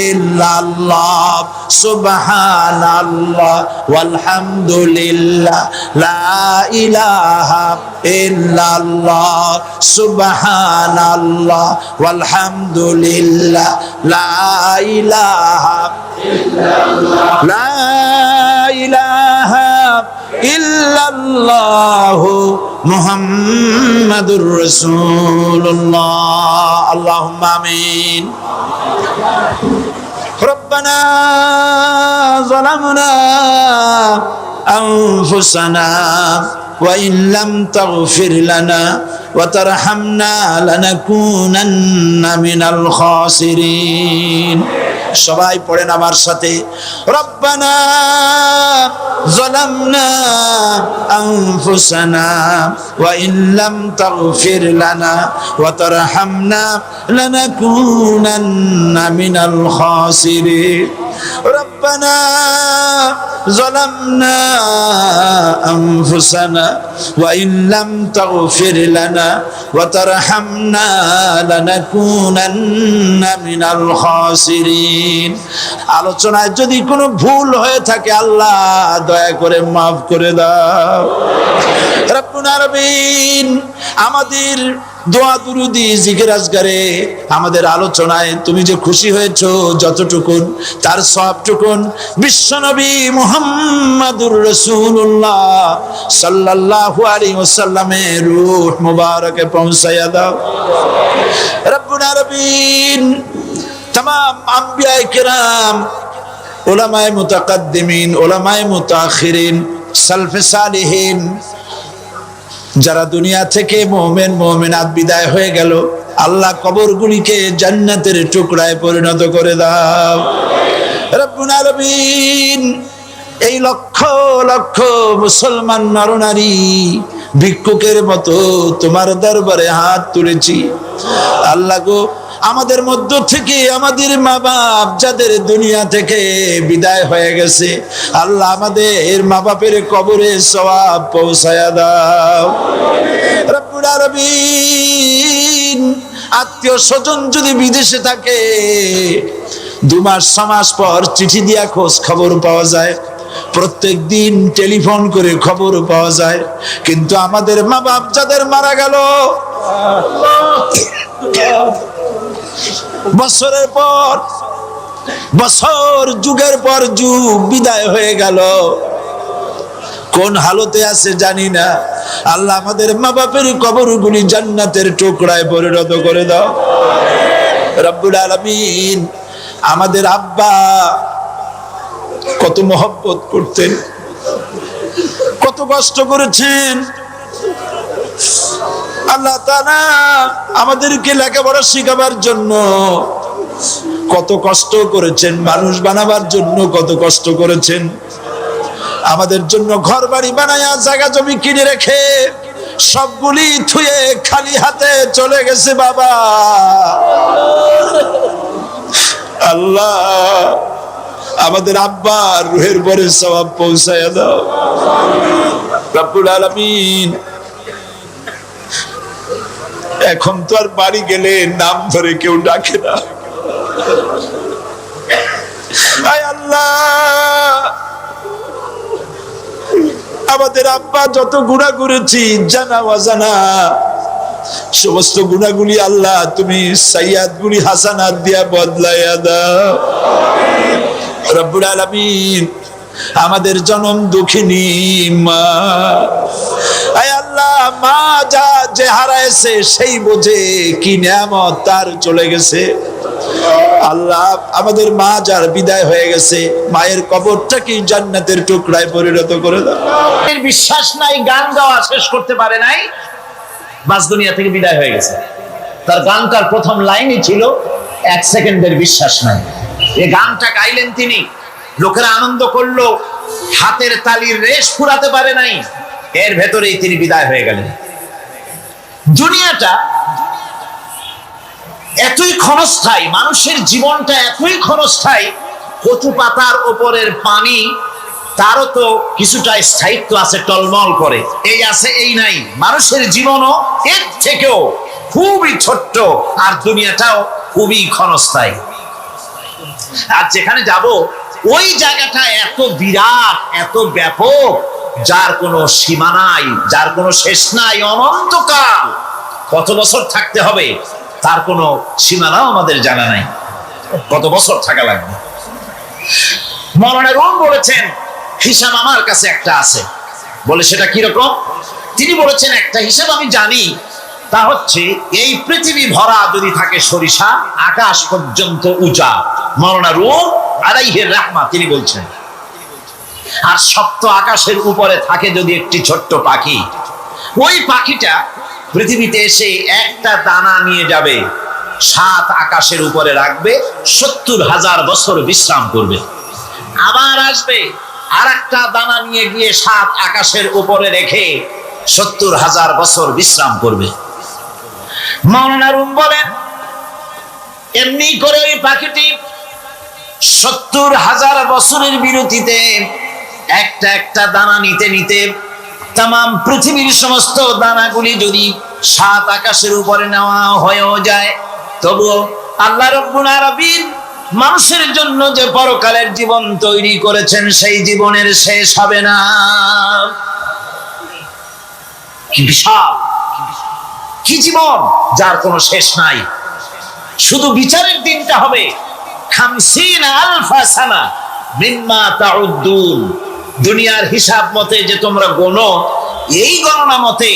ইল্লাল্লাহ, সুবহানাল্লাহ ওয়ালহামদুলিল্লাহ লা ইলাহা ইল্লাল্লাহ, সুবহানাল্লাহ ওয়ালহামদুলিল্লাহ লা ইলাহা ইল্লাল্লাহ, লা ইলাহা ইল্লাল্লাহু মুহাম্মাদুর রাসূলুল্লাহ। আল্লাহুম্মা আমিন। রব্বানা যালামনা আনফুসানা ওয়া ইন লাম তাগফির লানা ওয়া তারহামনা লানাকুনান্না মিনাল খাসিরিন। সবাই পড়েন আমার সাথে, রব্বানা যালামনা আনফুসানা ওয়া ইন লাম তাগফির লানা ওয়া তারহামনা লানাকুনান্না মিনাল খাসিরিন। রব্বানা যালামনা আনফুসানা ওয়া ইন লাম তাগফির লানা ওয়া তারহামনা লানাকুনান্না মিনাল খাসিরিন। আলোচনায় যদি কোনো ভুল হয়ে থাকে, আল্লাহ দয়া করে মাফ করে দাও। রব্বুল আলামিন, আমাদের দোয়া দুরুদি জিকির আজগারে, আমাদের আলোচনায় তুমি যে খুশি হয়েছো, যতটুকুন তার সবটুকুন বিশ্বনবী মুহাম্মাদুর রাসূলুল্লাহ সাল্লাল্লাহু আলাইহি ওয়াসাল্লামের রূহ মুবারকে পৌঁছায়া দাও। রব্বুল আলামিন, तमाम আম্বিয়ায়ে কেরাম, উলামায়ে মুতাকাদ্দিমিন, উলামায়ে মুতাআখিরিন, সালফে সালিহিন, যারা দুনিয়া থেকে মুমিন মুমিনাত বিদায় হয়ে গেল, আল্লাহ কবরগুলিকে জান্নাতের টুকরায় পরিণত করে দাও। রব্বুল আলামিন, এই লক্ষ লক্ষ মুসলমান নরনারী ভিক্ষুকের মতো তোমার দরবারে হাত তুলেছি। আল্লাহ গো, আমাদের মধ্য থেকে আমাদের মা বাপ যাদের দুনিয়া থেকে বিদায় হয়ে গেছে, আল্লাহ আমাদের মা বাপের কবরে সওয়াব পৌঁছায়া দাও রব্বুল আলামিন। আত্মীয় স্বজন যদি বিদেশে থাকে, 2 মাস 6 মাস পর চিঠি দিয়া খোঁজ খবর পাওয়া যায়, প্রত্যেক দিন টেলিফোন করে খবর পাওয়া যায়, কিন্তু আমাদের মা বাপ যাদের মারা গেল, বছরের পর বছর, যুগের পর যুগ বিদায় হয়ে গেল, কোন হালতে আছে জানি না। আল্লাহ আমাদের মা বাপের কবরগুলি জান্নাতের টুকরায় পরিণত করে দাও রব্বুল আলামিন। আমাদের আব্বা কত মহব্বত করতেন, কত কষ্ট করেছেন। আল্লাহ তাআলা আমাদেরকে লেখাপড়া শেখাবার জন্য কত কষ্ট করেছেন, মানুষ বানাবার জন্য কত কষ্ট করেছেন। আমাদের জন্য ঘর বাড়ি বানায়া জায়গা জমি কিনে রেখে সবগুলি থুয়ে খালি হাতে চলে গেছে বাবা। আল্লাহ আমাদের আব্বার রুহের পরে সওয়াব পৌঁছায়া দাও রব্বুল আলামিন। এখন তো আর বাড়ি গেলে নাম ধরে কেউ ডাকে না। আয় আল্লাহ, আমাদের আব্বা যত গুনাহ করেছি জানা অজানা, সমস্ত গুনাহগুলি আল্লাহ তুমি সাইয়াদগুলি হাসানাত দিয়া বদলাইয়া দাও রব্বুল আলামিন। আমাদের জনম দুঃখিনী মা, আয় আল্লাহ, মা যা যে হারাইছে সেই বোঝে কি নিয়ামত তার চলে গেছে। আল্লাহ আমাদের মা যার বিদায় হয়ে গেছে, মায়ের কবরটা কি জান্নাতের টুকরায় পরিণত করে দাও। বিশ্বাস নাই, গান গাওয়া শেষ করতে পারে নাই, বাস দুনিয়া থেকে বিদায় হয়ে গেছে। তার গানটার প্রথম লাইনই ছিল 1 সেকেন্ডের বিশ্বাস নাই। এই গানটা গাইলেন তিনি, লোকেরা আনন্দ করলো, হাতের তালির রেশ ফুরাতে পারে নাই, এর ভেতরেই তিনি বিদায় হয়ে গেলেন। দুনিয়াটা এতই ক্ষণস্থায়ী, মানুষের জীবনটা এতই ক্ষণস্থায়ী, কচু পাতার উপরের পানি তারও তো কিছুটা স্থায়িত্ব আছে, টলমল করে, এই আছে এই নাই। মানুষের জীবনও এর থেকেও খুবই ছোট্ট, আর দুনিয়াটাও খুবই ক্ষণস্থায়ী। আর যেখানে যাব ওই জায়গাটা এত বিরাট, এত ব্যাপক, যার কোনো সীমা নাই, যার কোনো শেষ নাই, অনন্তকাল কত বছর থাকতে হবে তার কোনো সীমানাও আমাদের জানা নাই, কত বছর থাকা লাগবে। মাওলানা রুম বলেছেন হিসাব আমার কাছে একটা আছে, বলে সেটা কিরকম? তিনি বলেছেন একটা হিসাব আমি জানি, তা হচ্ছে এই পৃথিবী ভরা যদি থাকে সরিষা, আকাশ পর্যন্ত উঁচা। মাওলানা রুম আলাইহির রাহমাত তিনি বলছেন, আর সপ্ত আকাশের উপরে থাকে যদি একটি ছোট্ট পাখি, ওই পাখিটা পৃথিবীতে এসে একটা দানা নিয়ে যাবে, 7 আকাশের উপরে রাখবে, 70,000 বছর বিশ্রাম করবে, আবার আসবে আর একটা দানা নিয়ে গিয়ে 7 আকাশের উপরে রেখে 70,000 বছর বিশ্রাম করবে। মাওলানা রুম বলেন এমনি করে ওই পাখিটি 70,000 বছরের বিরতিতে একটা একটা দানা নিতে নিতে তাম পৃথিবীর সমস্ত দানাগুলি যদি 7 আকাশের উপরে নেওয়া হয়েও যায়, তবুও আল্লাহ রাব্বুল আলামিন মানুষের জন্য যে পরকালের জীবন তৈরি করেছেন সেই জীবনের শেষ হবে না। কি বিশাল, কি জীবন যার কোনো শেষ নাই। শুধু বিচারের দিনটা হবে 50,000 সানা মিম্মা তাউদ্দুন। দুনিয়ার হিসাব মতে যে তোমরা গোনো, এই গণনা মতে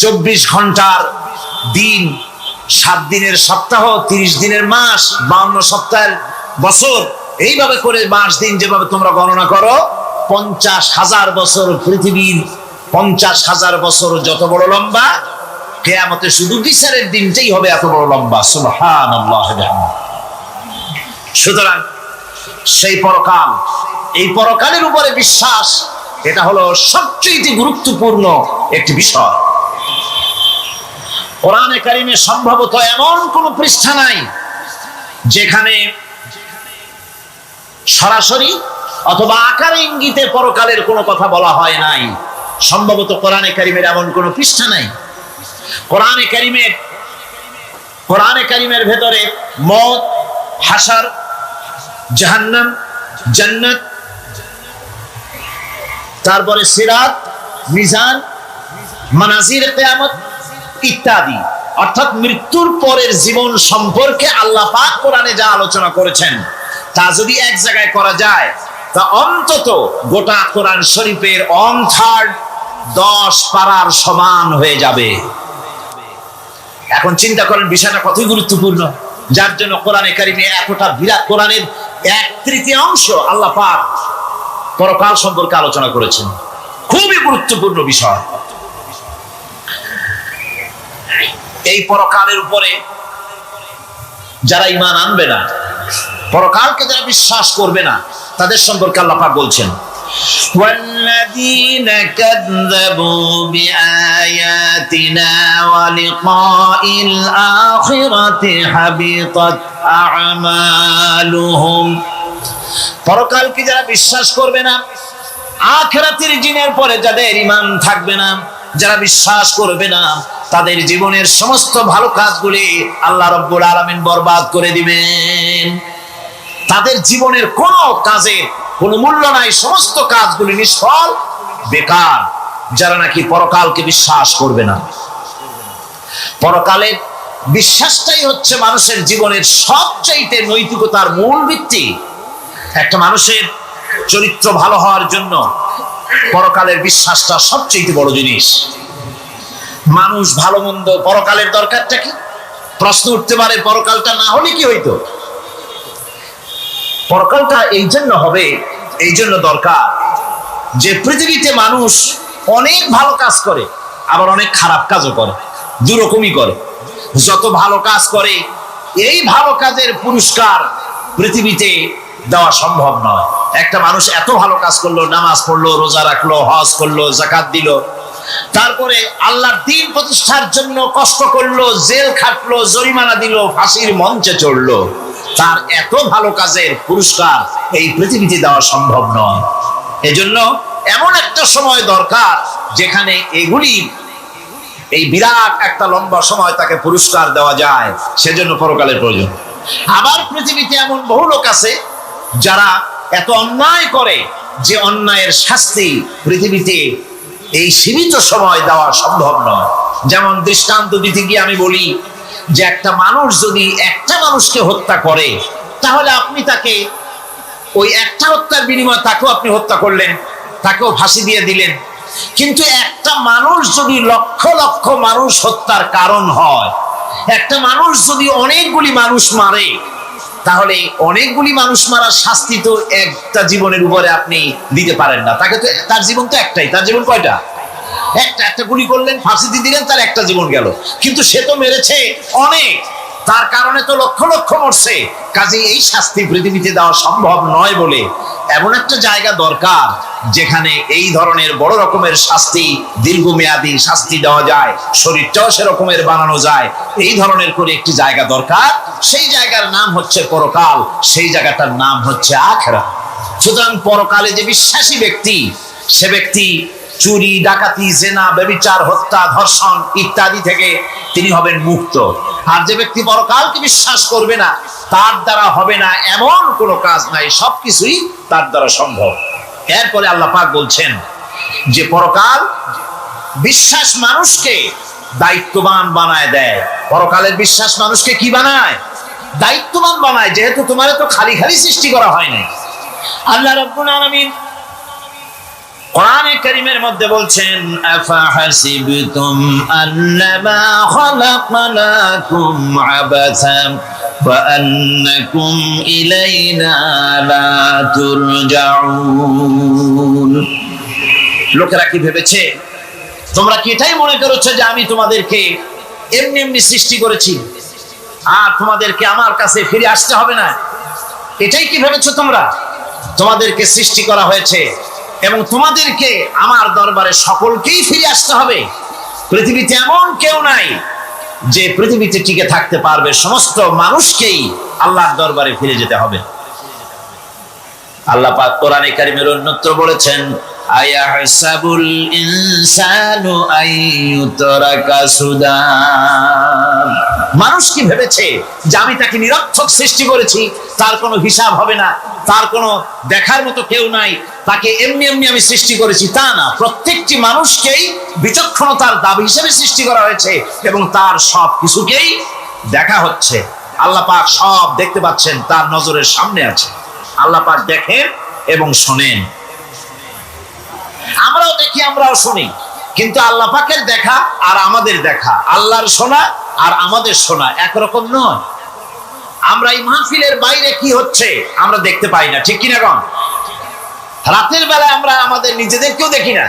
24 ঘন্টার দিন, 7 দিনের সপ্তাহ, 30 দিনের মাস, 52 সপ্তাহের বছর, এইভাবে করে মাস দিন যেভাবে তোমরা গণনা করো, 50,000 বছর পৃথিবীর 50,000 বছর যত বড় লম্বা, কিয়ামতে শুধু বিচারের দিনটাই হবে এত বড় লম্বা। সুবহানাল্লাহ। সুতরাং সেই পরকাল, এই পরকালের উপরে বিশ্বাস এটা হলো সবচেয়ে গুরুত্বপূর্ণ একটি বিষয়। কোরআনে কারিমে সম্ভবত এমন কোন পৃষ্ঠা নাই যেখানে সরাসরি অথবা আকারে ইঙ্গিতে পরকালের কোনো কথা বলা হয় নাই। সম্ভবত কোরআনে কারিমের এমন কোন পৃষ্ঠা নাই। কোরআনে কারিমের ভেতরে মওত, হাশর, জাহান্নাম, জান্নাত, তারপরে সিরাত, মিজান, মানাজির কিয়ামত ইত্যাদি, অর্থাৎ মৃত্যুর পরের জীবন সম্পর্কে আল্লাহ পাক কোরআনে যা আলোচনা করেছেন তা যদি এক জায়গায় করা যায় তা অন্তত গোটা কোরআন শরীফের 1/3 10 পারার সমান হয়ে যাবে। এখন চিন্তা করেন বিষয়টা কতই গুরুত্বপূর্ণ, যার জন্য কোরআনে কারিমে এতটা বিরাট, কোরআনের 1/3 আল্লাহ পাক পরকাল সম্পর্কে আলোচনা করেছেন। খুবই গুরুত্বপূর্ণ বিষয়। এই পরকালের উপরে যারা ঈমান আনবে না, পরকালকে যারা বিশ্বাস করবে না, তাদের সম্পর্কে আল্লাহ পাক বলছেন والذين كذبوا بآياتنا ولقاء الآخرة حبطت أعمالهم। পরকালকে যারা বিশ্বাস করবে না, আখিরাতের দিনের পরে যাদের ঈমান থাকবে না, যারা বিশ্বাস করবে না, তাদের জীবনের সমস্ত ভালো কাজগুলি আল্লাহ রাব্বুল আলামিন বরবাদ করে দিবেন। তাদের জীবনের কোন কাজে কোনো মূল্য নাই, সমস্ত কাজগুলি নিষ্ফল, বেকার, যারা নাকি পরকালকে বিশ্বাস করবে না। পরকালের বিশ্বাসটাই হচ্ছে মানুষের জীবনের সবচাইতে নৈতিকতার মূল ভিত্তি। একটা মানুষের চরিত্র ভালো হওয়ার জন্য পরকালের বিশ্বাসটা সবচেয়ে বড় জিনিস। মানুষ ভালো মন্দ, পরকালের দরকারটা কি? প্রশ্ন উঠতে পারে, পরকালটা না হলে কি হইতো? পরকালটা এই জন্য হবে, এই জন্য দরকার যে পৃথিবীতে মানুষ অনেক ভালো কাজ করে, আবার অনেক খারাপ কাজও করে, দুরকমই করে। যত ভালো কাজ করে এই ভালো কাজের পুরস্কার পৃথিবীতে দেওয়া সম্ভব নয়। একটা মানুষ এত ভালো কাজ করলো, নামাজ পড়লো, রোজা রাখলো, হজ করলো, যাকাত দিল, তারপরে আল্লাহর দ্বীন প্রতিষ্ঠার জন্য কষ্ট করলো, জেল খাটলো, জরিমানা দিল, ফাঁসির মঞ্চে চড়লো, তার এত ভালো কাজের পুরস্কার এই পৃথিবীতে দেওয়া সম্ভব নয়। এজন্য এমন একটা সময় দরকার যেখানে এগুলি, এই বিরাট একটা লম্বা সময় তাকে পুরস্কার দেওয়া যায়, সেজন্য পরকালের প্রয়োজন। আবার পৃথিবীতে এমন বহু লোক আছে যারা এত অন্যায় করে যে অন্যায়ের শাস্তি পৃথিবীতে এই সীমিত সময় দেওয়া সম্ভব নয়। যেমন দৃষ্টান্ত দিতে গিয়ে আমি বলি যে একটা মানুষ যদি একটা মানুষকে হত্যা করে, তাহলে আপনি তাকে ওই একটা হত্যার বিনিময়ে তাকেও আপনি হত্যা করলেন, তাকেও ফাঁসি দিয়ে দিলেন। কিন্তু একটা মানুষ যদি লক্ষ লক্ষ মানুষ হত্যার কারণ হয়, একটা মানুষ যদি অনেকগুলি মানুষ মারে, তাহলে অনেকগুলি মানুষ মারার শাস্তি তো একটা জীবনের উপরে আপনি দিতে পারেন না। তাকে তো, তার জীবন তো একটাই, তার জীবন কয়টা? একটা গুলি করলেন, ফাঁসি দিয়ে দিলেন, তার একটা জীবন গেল। কিন্তু সে তো মেরেছে অনেক, তার কারণে তো লক্ষ লক্ষ মরছে। কাজে এই শাস্তি পৃথিবীতে দেওয়া সম্ভব নয় বলে এমন একটা জায়গা দরকার যেখানে এই ধরনের বড় রকমের শাস্তি, দীর্ঘমেয়াদী শাস্তি দেওয়া যায়, শরীরটাও সেরকমের বানানো যায়, এই ধরনের করে একটি জায়গা দরকার। সেই জায়গার নাম হচ্ছে পরকাল, সেই জায়গাটার নাম হচ্ছে আখিরাত। সুতরাং পরকালে যে বিশ্বাসী ব্যক্তি, সে ব্যক্তি চুরি, ডাকাতি, জেনা, ব্যভিচার, হত্যা, ধর্ষণ ইত্যাদি থেকে তিনি হবেন মুক্ত। আর যে ব্যক্তি পরকালকে বিশ্বাস করবে না, তার দ্বারা হবে না এমন কোনো কাজ নাই, সবকিছুই তার দ্বারা সম্ভব। এরপরে আল্লাহ পাক বলছেন যে পরকাল বিশ্বাস মানুষকে দায়িত্ববান বানায় দেয়। পরকালের বিশ্বাস মানুষকে কি বানায়? দায়িত্ববান বানায়। যেহেতু তোমার তো খালি খালি সৃষ্টি করা হয়নি। আল্লাহ রাব্বুল আলামিন কোরআনে কারীমের মধ্যে বলছেন, আফাহাসিবতুম আন্নামা খালাকনাকুম আবাসান ওয়া আন্নাকুম ইলাইনা লা তুরজাউন। লোকেরা কি ভেবেছে? তোমরা কি এটাই মনে করেছো যে আমি তোমাদেরকে এমনি এমনি সৃষ্টি করেছি আর তোমাদেরকে আমার কাছে ফিরে আসতে হবে না? এটাই কি ভেবেছো তোমরা? তোমাদেরকে সৃষ্টি করা হয়েছে এবং তোমাদেরকে আমার দরবারে সকলকেই ফিরে আসতে হবে। পৃথিবীতে এমন কেউ নাই যে পৃথিবীতে টিকে থাকতে পারবে, সমস্ত মানুষকেই আল্লাহর দরবারে ফিরে যেতে হবে। আল্লাহ পাক কোরআনে কারীমের অন্যত্র বলেছেন, আয়াহসাবুল ইনসানু আইয়ুতরাকা সুদা। মানুষ কি ভেবেছে যে আমি তাকে নিরর্থক সৃষ্টি করেছি, তার কোনো হিসাব হবে না, তার কোনো দেখার মতো কেউ নাই, তাকে এমনি এমনি আমি সৃষ্টি করেছি? তা না, প্রত্যেকটি মানুষকেই বিচক্ষণতার দাবি হিসেবে সৃষ্টি করা হয়েছে এবং তার সব কিছুকেই দেখা হচ্ছে। আল্লাহ পাক সব দেখতে পাচ্ছেন, তার নজরের সামনে আছে। আল্লাহ পাক দেখেন এবং শোনেন। আমরাও দেখি, আমরাও শুনি, কিন্তু আল্লাহ পাকের দেখা আর আমাদের দেখা, আল্লাহর শোনা আর আমাদের শোনা একরকম নয়। আমরা এই মাহফিলের বাইরে কি হচ্ছে আমরা দেখতে পাই না, ঠিক কিনা কম? রাতের বেলায় আমরা আমাদের নিজেদেরকেও দেখি না,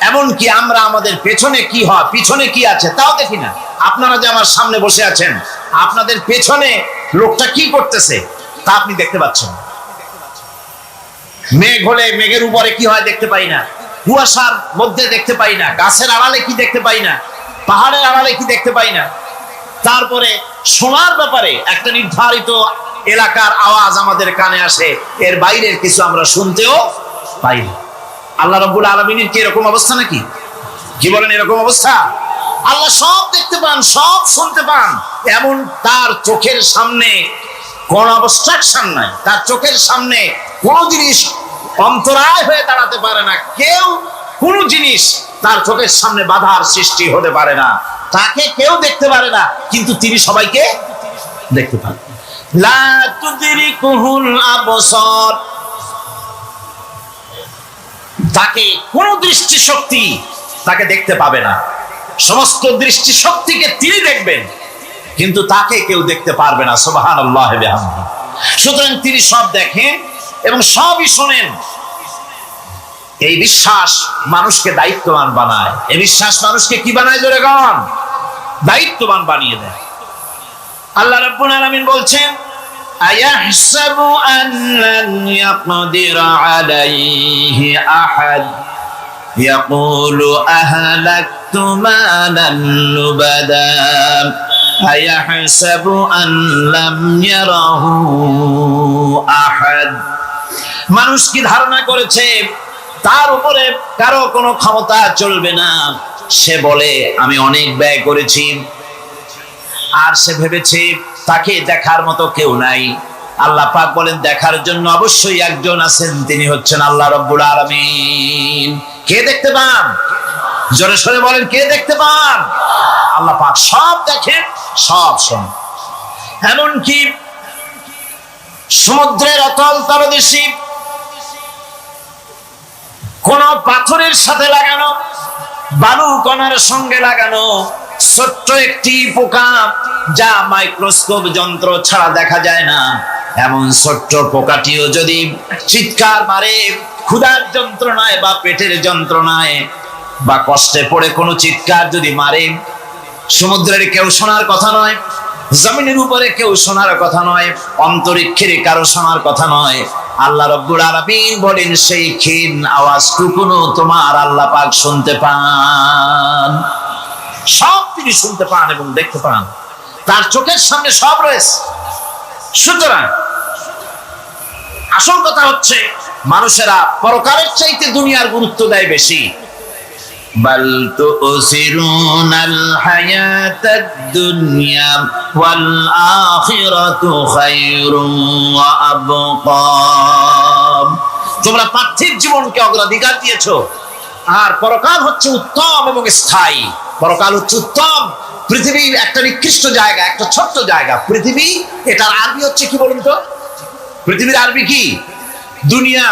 এমনকি আমরা আমাদের পেছনে কি হয়, পিছনে কি আছে তাও দেখি না। আপনারা যে আমার সামনে বসে আছেন, আপনাদের পেছনে লোকটা কি করতেছে তা আপনি দেখতে পাচ্ছেন। মেঘ হলে মেঘের উপরে কি হয় দেখতে পাই না, কুয়াশার মধ্যে দেখতে পাই না, গাছের আড়ালে কি দেখতে পাই না, পাহাড়ের আড়ালে কি দেখতে পাই না। তারপরে শোনার ব্যাপারে একটা নির্ধারিত এলাকার আওয়াজ আমাদের কানে আসে, এর বাইরের কিছু আমরা শুনতেও পাই না। আল্লাহ রাব্বুল আলামিনের কি এরকম অবস্থা নাকি? কি বলেন, এরকম অবস্থা? আল্লাহ সব দেখতে পান, সব শুনতে পান, এমন তার চোখের সামনে কোন অবস্ট্রাকশন নাই, তার চোখের সামনে কোনো জিনিস অন্তরায় হয়ে দাঁড়াতে পারে না। কেউ কোনো জিনিস তার চোখের সামনে বাধার সৃষ্টি হতে পারে না। তাকে কেউ দেখতে পারে না, কিন্তু তিনি সবাইকে দেখতে পান। লা তুদরিকুহুল আবসার, তাকে কোন দৃষ্টিশক্তি তাকে দেখতে পাবে না। সমস্ত দৃষ্টিশক্তিকে তিনি দেখবেন, কিন্তু তাকে কেউ দেখতে পারবে না। সুবহানাল্লাহ ওয়া বিহামদিহি। সুতরাং তিনি সব দেখেন এবং সবই শোনেন। এই বিশ্বাস মানুষকে দায়িত্ববান বানায়। এই বিশ্বাস মানুষকে কি বানায় জোরে গান? দায়িত্ববান বানিয়ে দেয়। আল্লাহ রাব্বুল আলামিন বলছেন, আয়াহসাবু আন লান ইয়াকদিরা আলাইহি আহাদ ইয়াকুলু আহলাকতু মালান লুবাদা আয়াহসাবু আন লাম ইয়ারাহু আহাদ। মানুষ কি ধারণা করেছে তার উপরে কারো কোনো ক্ষমতা চলবে না? সে বলে আমি অনেক ব্যয় করেছি, আর সে ভেবেছে তাকে দেখার মতো কেউ নাই। আল্লাহ পাক বলেন, দেখার জন্য অবশ্যই একজন আছেন, তিনি হচ্ছেন আল্লাহ রাব্বুল আলামিন। কে দেখতে পান? জোরে সরে বলেন, কে দেখতে পান? আল্লাহ পাক সব দেখেন, সব শোনেন। এমনকি সমুদ্রের অতল তলদেশে কোন পাথরের সাথে লাগানো, বালু কণার সঙ্গে লাগানো ছোট্ট একটি পোকা, যা মাইক্রোস্কোপ যন্ত্র ছাড়া দেখা যায় না, এমন ছোট্ট পোকাটিও যদি চিৎকার মারে ক্ষুধার যন্ত্রণায় বা পেটের যন্ত্রণায় বা কষ্টে পড়ে কোনো চিৎকার যদি মারে, সমুদ্রের কেউ শোনার কথা নয়, জমিনের উপরে কেউ শোনার কথা নয়, অন্তরিক্ষের কারো শোনার কথা নয়। আল্লাহ রাব্বুল আলামিন বলেন, সেই ক্ষীণ আওয়াজটুকুনো তোমার আল্লাহ পাক শুনতে পান। সব তিনি শুনতে পান এবং দেখতে পান, তার চোখের সামনে সব রয়েছে। সুতরাং আসল কথা হচ্ছে, মানুষেরা পরকালের চাইতে দুনিয়ার গুরুত্ব দেয় বেশি। বাল তুসিরুনাল হায়াতাদ দুনিয়া ওয়াল আখিরাতু খায়রুন ওয়া আবকা। তোমরা পার্থিব জীবনকে অগ্রাধিকার দিয়েছো, আর পরকাল হচ্ছে উত্তম এবং স্থায়ী। পরকাল হচ্ছে উত্তম। পৃথিবী একটা নিকৃষ্ট জায়গা, একটা ছোট্ট জায়গা পৃথিবী। এটার আরবি হচ্ছে কি বলুন তো? পৃথিবীর আরবি কি? দুনিয়া।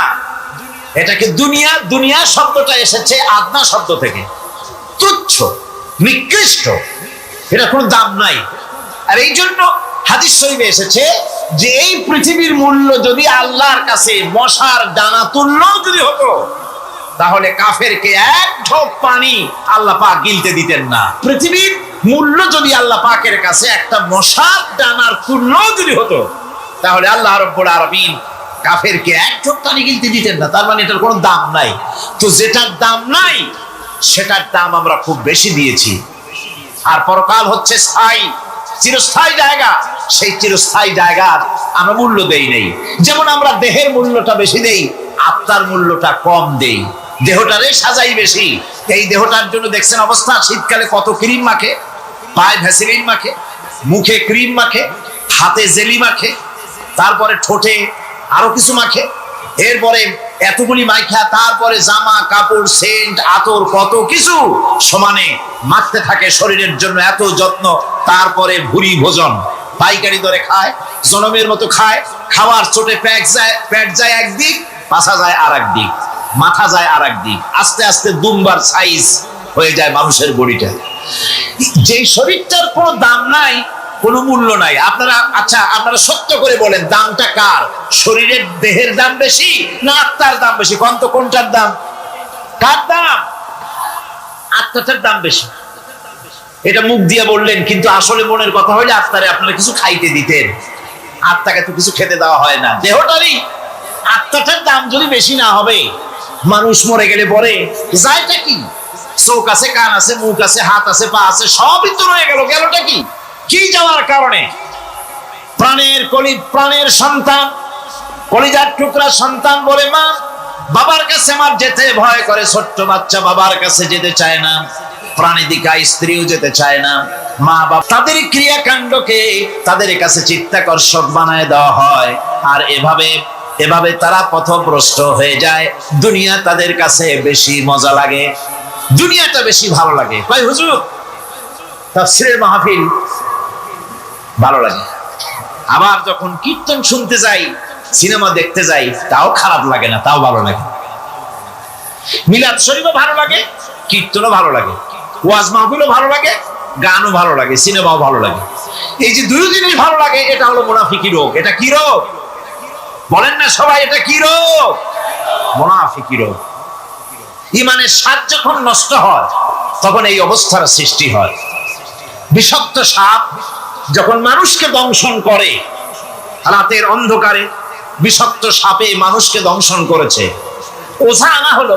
এটাকে দুনিয়া, দুনিয়া শব্দটা এসেছে আদনা শব্দ থেকে, তুচ্ছ, নিকৃষ্ট, এটা কোনো দাম নাই। আর এই জন্য হাদিস শরীফে এসেছে যে এই পৃথিবীর মূল্য যদি আল্লাহর কাছে মশার দানা তুল্য যদি হতো, তাহলে কাফেরকে এক ঢোক পানি আল্লাহ পাক গিলতে দিতেন না। পৃথিবীর মূল্য যদি আল্লাহ পাকের কাছে একটা মশার দানার তুল্য যদি হতো, তাহলে আল্লাহ রাব্বুল আলামিন কাফেরকে এক ঢোক পানি কিনতে দিতেন না, তার মানে এটার কোনো দাম নাই। তো যেটার দাম নাই সেটার দাম আমরা খুব বেশি দিয়েছি। আর পরকাল হচ্ছে স্থায়ী, চিরস্থায়ী জায়গা, সেই চিরস্থায়ী জায়গার আমরা মূল্য দেই নেই। যেমন আমরা দেহের মূল্যটা বেশি দেই, আত্মার মূল্যটা কম দেই। দেহটারে সাজাই বেশি, এই দেহটার জন্য দেখছেন অবস্থা, শীতকালে কত ক্রিম মাখে, পায়ে ভ্যাসলিন মাখে, মুখে ক্রিম মাখে, হাতে জেলি মাখে, তারপরে ঠোঁটে আরো কিছু মাখে, এরপরে এতগুলি মাইখা তারপরে জামা কাপড় সেন্ট আতর কত কিছু সমানে মাখতে থাকে শরীরের জন্য, এত যত্ন। তারপরে ভুরি ভোজন পাইকারি দরে খায়, জনমের মতো খায়, খাওয়ার চোটে পেট যায় একদিক, পাছা যায় আর একদিক, মাথা যায় আর একদিক, আস্তে আস্তে দুমবার সাইজ হয়ে যায় মানুষের বডিটা। যে শরীরটার কোনো দাম নাই, কোনো মূল্য নাই। আপনারা সত্য করে বলেন, দামটা কার? শরীরের দেহের দাম বেশি না আত্মার দাম বেশি? কোনটার দাম? কার দাম? আত্মাটার দাম বেশি। এটা মুখ দিয়ে বললেন, কিন্তু আসলে মনের কথা হইলে আত্মারে আপনারা কিছু খাইতে দিতেন। আত্মাকে তো কিছু খেতে দেওয়া হয় না। দেহটারই আত্মাটার দাম যদি বেশি না হবে, মানুষ মরে গেলে পরে যায়টা কি? চোখ আছে, কান আছে, মুখ আছে, হাত আছে, পা আছে, সবই তো রয়ে গেল। গেলটা কি? কি যাওয়ার কারণে? প্রাণের সন্তান, কলিজার টুকরা সন্তান বলে মা, বাবার কাছে আমার যেতে ভয় করে। ছোট্ট বাচ্চা বাবার কাছে যেতে চায় না, প্রাণীদিকা স্ত্রীও যেতে চায় না। মা বাবা তাদের ক্রিয়াকাণ্ডকে তাদের কাছে চিত্তাকর্ষক বানায় দেওয়া হয়, আর এভাবে তারা পথভ্রষ্ট হয়ে যায়। দুনিয়া তাদের কাছে বেশি মজা লাগে, দুনিয়াটা বেশি ভালো লাগে। কয় হুজুর, তাফসীরের মাহফিল ভালো লাগে, আবার যখন কীর্তন শুনতে যাই, সিনেমা দেখতে যাই, তাও খারাপ লাগে না, তাও ভালো লাগে। মিলাদ শরীফও ভালো লাগে, কীর্তনও ভালো লাগে, ওয়াজ মাহফিলও ভালো লাগে, গানও ভালো লাগে, সিনেমাও ভালো লাগে। এই যে দুই জিনিস ভালো লাগে, এটা হলো মুনাফিকি রোগ। এটা কি রোগ বলেন না সবাই? এটা কি রোগ? মুনাফিকি রোগ। ইমানের স্বাদ যখন নষ্ট হয়, তখন এই অবস্থার সৃষ্টি হয়। বিষাক্ত সাপ যখন মানুষকে দংশন করে, রাতের অন্ধকারে বিষাক্ত সাপে মানুষকে দংশন করেছে, ওঝা আনা হলো।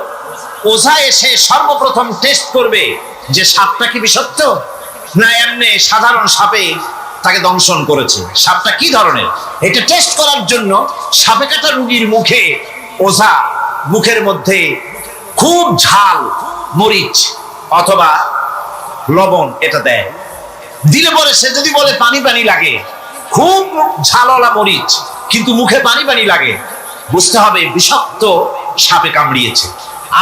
ওঝা এসে সর্বপ্রথম টেস্ট করবে যে সাপটা কি বিষাক্ত না এমনি সাধারণ সাপে তাকে দংশন করেছে, সাপটা কি ধরনের। এটা টেস্ট করার জন্য সাপে কাটা রোগীর মুখে ওঝা মুখের মধ্যে খুব ঝাল মরিচ অথবা লবণ এটা দেয়। দিলে পরে সে যদি বলে পানি পানি লাগে, খুব ঝালওয়ালা মরিচ কিন্তু মুখে পানি পানি লাগে, বুঝতে হবে বিষাক্ত সাপে কামড়িয়েছে।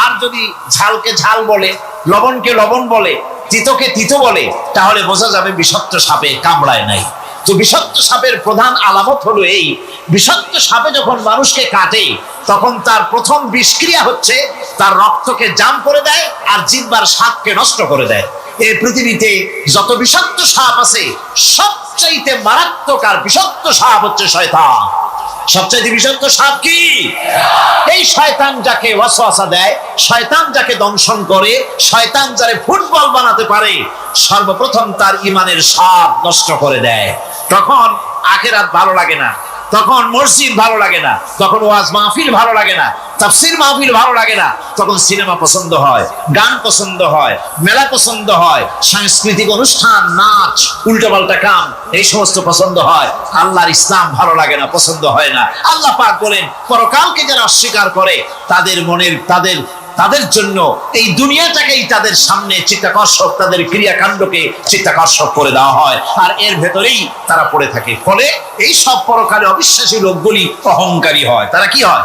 আর যদি ঝালকে ঝাল বলে, লবণকে লবণ বলে, তিতকে তিতো বলে, তাহলে বোঝা যাবে বিষাক্ত সাপে কামড়ায় নাই। তো বিষাক্ত সাপের প্রধান আলামত হলো এই, বিষাক্ত সাপে যখন মানুষকে কাটে, তখন তার প্রথম বিষক্রিয়া হচ্ছে তার রক্তকে জাম করে দেয় আর জিহ্বার স্বাদকে নষ্ট করে দেয়। এই পৃথিবীতে যত বিষাক্ত সাপ আছে, সবচাইতে মারাত্মক আর বিষাক্ত সাপ হচ্ছে শয়তান। সবচাইতে বিষাক্ত সাপ কি? এই শয়তান যাকে ওয়াসওয়াসা দেয়, শয়তান যাকে দংশন করে, শয়তান যারে ফুটবল বানাতে পারে, সর্বপ্রথম তার ইমানের স্বাদ নষ্ট করে দেয়। তখন আখিরাত ভালো লাগে না, তখন মসজিদ ভালো লাগে না, তখন ওয়াজ মাহফিল ভালো লাগে না, তাফসীর মাহফিল ভালো লাগে না, তখন সিনেমা পছন্দ হয়, গান পছন্দ হয়, মেলা পছন্দ হয়, সাংস্কৃতিক অনুষ্ঠান, নাচ, উল্টাপাল্টা কাম, এই সমস্ত পছন্দ হয়। আল্লাহর ইসলাম ভালো লাগে না, পছন্দ হয় না। আল্লাহ পাক বলেন, পরকালকে যারা অস্বীকার করে তাদের জন্য এই দুনিয়াটাকেই তাদের সামনে চিত্তাকর্ষক, তাদের ক্রিয়াকাণ্ডকে চিত্তাকর্ষক করে দেওয়া হয়, আর এর ভেতরেই তারা পড়ে থাকে। ফলে এই সব পরকালে অবিশ্বাসী লোকগুলি অহংকারী হয়। তারা কি হয়?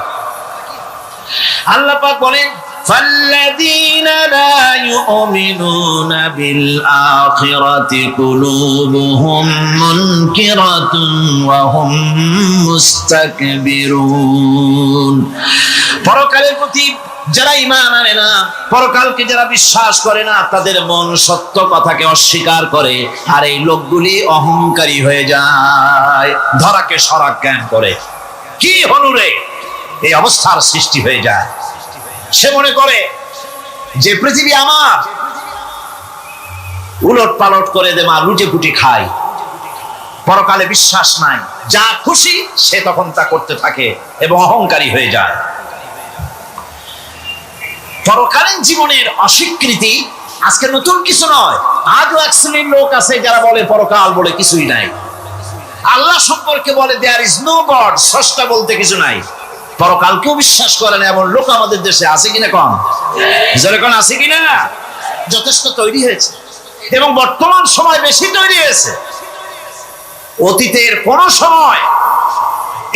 আল্লাহ পাক বলেন, فالذين لا يؤمنون بالآخرة قلوبهم منكرة وهم مستكبرون। পরকালের প্রতি যারা ঈমান আনে না, পরকালকে যারা বিশ্বাস করে না, তাদের মন সত্য কথাকে অস্বীকার করে, আর এই লোকগুলি অহংকারী হয়ে যায়, ধরাকে সরাক জ্ঞান করে। কি হনুরে এই অবস্থার সৃষ্টি হয়ে যায়। সে মনে করে যে পৃথিবী আমার, উলট পালট করে দে মা, লুটে পুটি খাই। পরকালে বিশ্বাস নাই, যা খুশি সে তখন তা করতে থাকে এবং অহংকারী হয়ে যায়। পরকালীন জীবনের অস্বীকৃতি আজকে নতুন কিছু নয়। আজও এক শ্রেণীর লোক আছে যারা বলে পরকাল বলে কিছুই নাই। আল্লাহ সম্পর্কে বলে দেয়ার ইজ নো গড, স্রষ্টা বলতে কিছু নাই। পরকালকেও বিশ্বাস করে না এমন লোক আমাদের দেশে আছে কিনা? কম যেরকম আছে কিনা? যথেষ্ট তৈরি হয়েছে এবং বর্তমান সময় বেশি তৈরি হয়েছে। অতীতের কোন সময়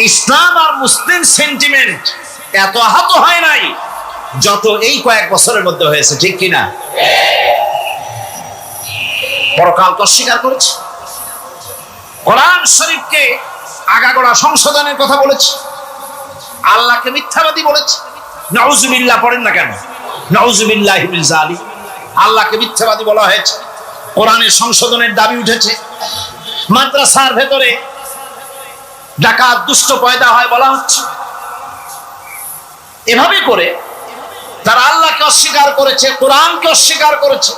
ইসলাম আর মুসলিম সেন্টিমেন্ট এত আহত হয় নাই যত এই কয়েক বছরের মধ্যে হয়েছে, ঠিক কিনা? পরকালকে অস্বীকার করেছে, কোরআন শরীফকে আগাগোড়া সংশোধনের কথা বলেছে, আল্লাহকে মিথ্যাবাদী বলেছে। নাউজুবিল্লাহ পড়েন না কেন? নাউজুবিল্লাহি মিন যালিক। আল্লাহকে মিথ্যাবাদী বলা হয়েছে, কোরআনের সংশোধনের দাবি উঠেছে। মাদ্রাসার ভেতরে ডাকাত দুষ্ট পয়দা হয় বলা হচ্ছে। এভাবে করে তারা আল্লাহকে অস্বীকার করেছে, কোরআনকে অস্বীকার করেছে,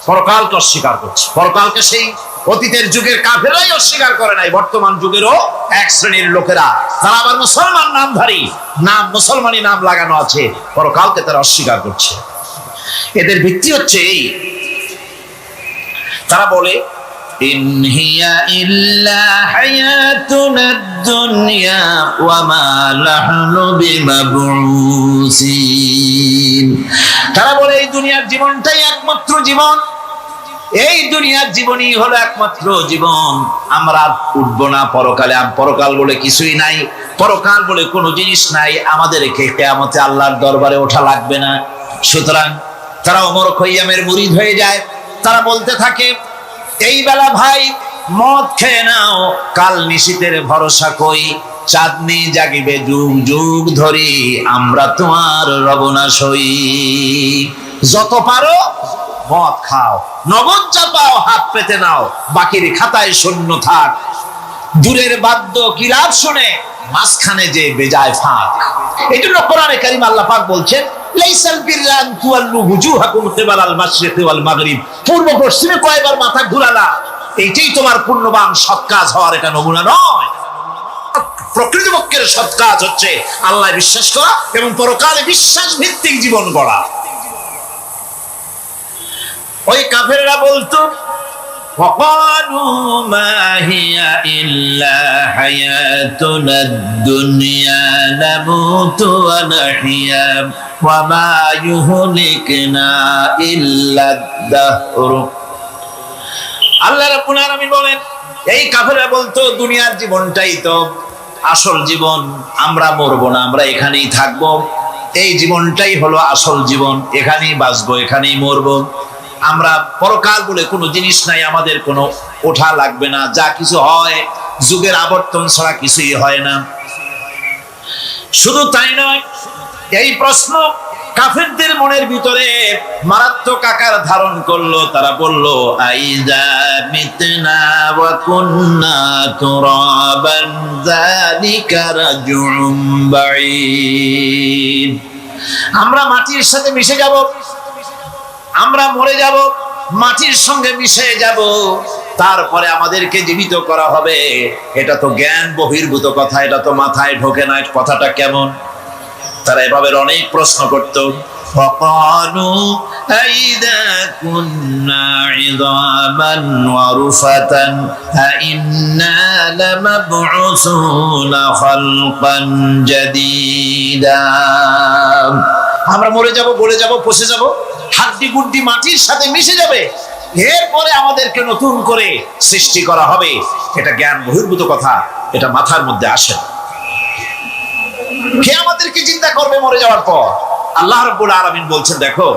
পরকালকে অস্বীকার করছে। পরকালকে সেই অতীতের যুগের কাফেরাই অস্বীকার করে নাই, বর্তমান যুগেরও এক শ্রেণীর লোকেরা, তারা আবার মুসলমান নামধারী, নাম মুসলমানি নাম লাগানো আছে, পরকালকে তারা অস্বীকার করছে। এদের ভিত্তি হচ্ছে এই, তারা বলে ইন হিয়া ইল্লা হায়াতুনাদ দুনিয়া ওয়া মা নাহনু বিমাবউসিন। তারা বলে এই দুনিয়ার জীবনটাই একমাত্র জীবন, এই দুনিয়ার জীবনই হলো একমাত্র জীবন, আমরা উঠবো না পরকালে। পরকাল বলে কিছুই নাই, পরকাল বলে কোনো জিনিস নাই, আমাদেরকে কিয়ামতে আল্লাহর দরবারে ওঠা লাগবে না। সুতরাং তারা ওমর খৈয়ামের মুরিদ হয়ে যায়। তারা বলতে থাকে এই বেলা ভাই মদ খেয়ে নাও, কাল নিশীতের ভরসা কই, চাঁদনি জাগিবে যুগ যুগ ধরি, আমরা তোমার রবনাশ হই। যত পারো মদ খাও, নগদ যা পাও হাত পেতে নাও, বাকির খাতায় শূন্য থাক। দূরের বাদ্য কি লাভ শুনে, মাঝখানে যে বেজায় ফাঁক। এই জন্য কোরআনে কারীম আল্লাহ পাক বলছেন লাইসাল বিররা আন তুওয়াল্লু ওয়ুজুহাকুম কিবালাল মাশরিকি ওয়াল মাগরিব। পূর্ব পশ্চিমে কয়বার মাথা ঘুরালা, এইটাই তোমার পূর্ণবান সৎ কাজ হওয়ার এটা নমুনা নয়। প্রকৃতপক্ষের সৎ কাজ হচ্ছে আল্লাহ বিশ্বাস করা এবং পরকালে বিশ্বাস ভিত্তিক জীবন গড়া। ওই কাফেররা বলতো وقالوا ما هي إلا حياتنا الدنيا نموت ونحيا وما يهلكنا إلا الدهر। আল্লাহ রাব্বুল আলামিন বলেন এই কাফেররা বলতো দুনিয়ার জীবনটাই তো আসল জীবন, আমরা মরবো না, আমরা এখানেই থাকবো, এই জীবনটাই হলো আসল জীবন, এখানেই বাঁচবো, এখানেই মরবো, আমরা পরকাল বলে কোনো জিনিস নাই, আমাদের কোনো ওঠা লাগবে না, যা কিছু হয় যুগের আবর্তন ছাড়া কিছুই হয় না। শুধু তাই নয়, এই প্রশ্ন কাফেরদের মনের ভিতরে মারাত্মক আকার ধারণ করলো। তারা বলল আইযা মিতনা ওয়া কুন্না তুরাবান যালিকা রাজউম বাঈদ। আমরা মাটির সাথে মিশে যাব, আমরা মরে যাব, মাটির সঙ্গে মিশে যাব, তারপরে আমাদেরকে জীবিত করা হবে। এটা তো জ্ঞান বহির্ভূত কথা, এটা তো মাথায় ঢোকে না, কথাটা কেমন? তারা এভাবে অনেক প্রশ্ন করত। وقالوا أئذا كنا عظاما ورفاتا أئنا لمبعوثون خلقا جديدا। আমরা মরে যাব, গলে যাব, পচে যাব, হাড্ডি গুড্ডি মাটির সাথে মিশে যাবে, এরপরে আমাদেরকে নতুন করে সৃষ্টি করা হবে। এটা জ্ঞান বহির্ভূত কথা, এটা মাথার মধ্যে আসে না। কে আমাদেরকে চিন্তা করবে মরে যাওয়ার পর? আল্লাহ রাব্বুল আলামিন বলছেন, দেখো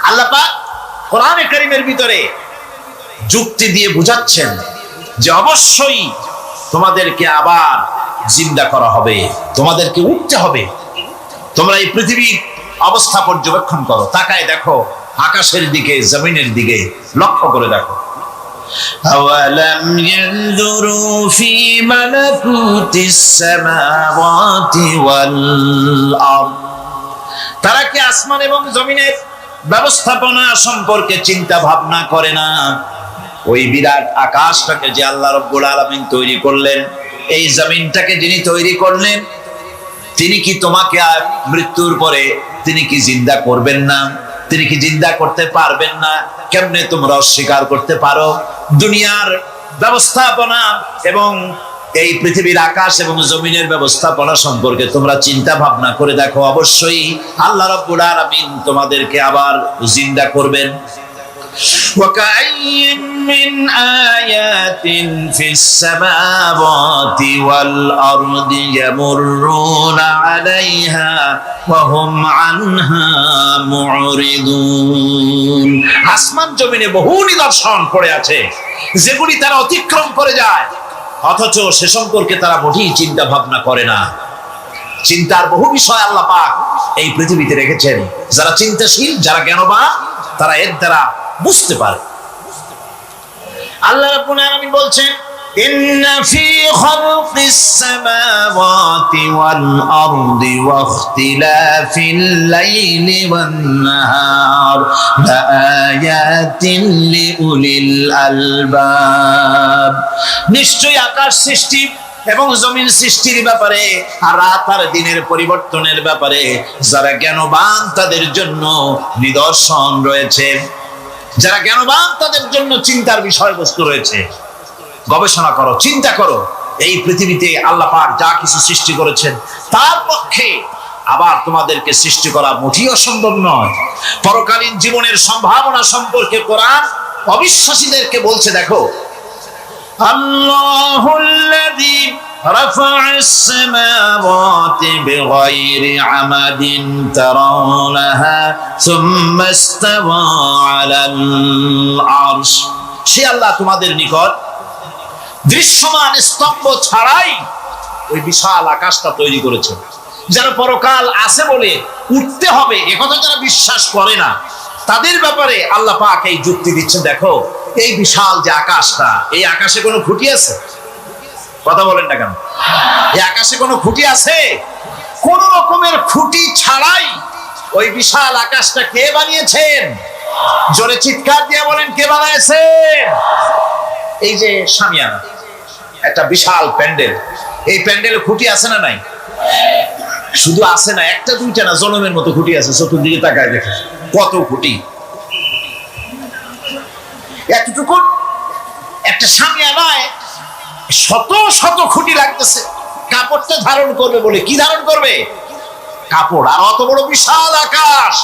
আল্লাহ পাক কোরআনে কারীমের ভিতরে যুক্তি দিয়ে বুঝাচ্ছেন যে অবশ্যই তোমাদেরকে আবার জিন্দা করা হবে, তোমাদেরকে উঠতে হবে। তোমরা এই পৃথিবীর অবস্থা পর্যবেক্ষণ করো, তাকায় দেখো আকাশের দিকে, জমিনের দিকে লক্ষ্য করে দেখো। أولم ينظروا في ملكوت السماوات والأرض। তারা কি আসমান এবং জমিনের ব্যবস্থাপনা সম্পর্কে চিন্তা ভাবনা করে না? ওই বিরাট আকাশটাকে যে আল্লাহ রাব্বুল আলামিন তৈরি করলেন, এই জমিনটাকে যিনি তৈরি করলেন, তিনি কি তোমাকে আর মৃত্যুর পরে তিনি কি জিন্দা করবেন না? তিনি কি জিন্দা করতে পারবেন না? কেমনে তোমরা অস্বীকার করতে পারো? দুনিয়ার ব্যবস্থাপনা এবং এই পৃথিবীর আকাশ এবং জমিনের ব্যবস্থাপনা সম্পর্কে তোমরা চিন্তা ভাবনা করে দেখো, অবশ্যই আল্লাহ রাব্বুল আলামিন তোমাদেরকে আবার জিন্দা করবেন। وكأي من آيات في السماوات والأرض يمرون عليها وهم عنها معرضون। আসমান জমিনে বহু নিদর্শন পড়ে আছে যেগুলি তারা অতিক্রম করে যায়, অথচ সে সম্পর্কে তারা মোটেই চিন্তা ভাবনা করে না। চিন্তার বহু বিষয় আল্লাহ পাক এই পৃথিবীতে রেখেছেন। যারা চিন্তাশীল, যারা জ্ঞানবান, তারা এর দ্বারা বুঝতে পারে। আল্লাহ রাব্বুল আলামিন বলছেন, ইন্না ফি খালকিস সামাওয়াতি ওয়াল আরদি ওয়া ইখতিলাফিল লাইলি ওয়ান নাহার লাআয়াতিন লিউলিল আলবাব। নিশ্চয়ই আকাশ সৃষ্টি এবং জমিন সৃষ্টির ব্যাপারে আর রাত আর দিনের পরিবর্তনের ব্যাপারে যারা জ্ঞানবান তাদের জন্য নিদর্শন রয়েছে। যারা জ্ঞানবান তাদের জন্য চিন্তার বিষয়বস্তু রয়েছে। গবেষণা করো, চিন্তা করো, এই পৃথিবীতে আল্লাহ পাক যা কিছু সৃষ্টি করেছেন তার পক্ষে আবার তোমাদেরকে সৃষ্টি করা মোটেই অসম্ভব নয়। পরকালীন জীবনের সম্ভাবনা সম্পর্কে কোরআন অবিশ্বাসীদেরকে বলছে, দেখো, আল্লাহুল্লাযী রাফা'আস সামাওয়াতি বিগাইরি আমাদিন তারাউনাহা সুম্মা ইসতাওয়া আলাল আরশ। সে আল্লাহ তোমাদের নিকট দৃশ্যমান স্তম্ভ ছাড়াই ওই বিশাল আকাশটা তৈরি করেছেন। যারা পরকাল আছে বলে উঠতে হবে একথা যারা বিশ্বাস করে না, তাদের ব্যাপারে আল্লাহ পাক এই যুক্তি দিচ্ছেন, দেখো, এই বিশাল যে আকাশটা, এই আকাশে কোনো খুঁটি আছে? কথা বলেন না কেন? এই আকাশে কোনো খুঁটি আছে? কোন রকমের খুঁটি ছাড়াই ওই বিশাল আকাশটা কে বানিয়েছেন? জোরে চিৎকার দিয়ে বলেন, কে বানাইছেন? এই যে শামিয়ানা, একটা বিশাল প্যান্ডেল, এই প্যান্ডেলে খুঁটি আছে না নাই? শুধু আছে না, একটা দুইটা না, জনমের মতো খুঁটি আছে। চতুর্দিকে তাকায় দেখে কত খুঁটি। এতটুকু একটা শামিয়ানায় শত শত খুঁটি লাগতেছে কাপড়টা ধারণ করবে বলে। কি ধারণ করবে? কাপড়। আর অত বড় বিশাল আকাশ,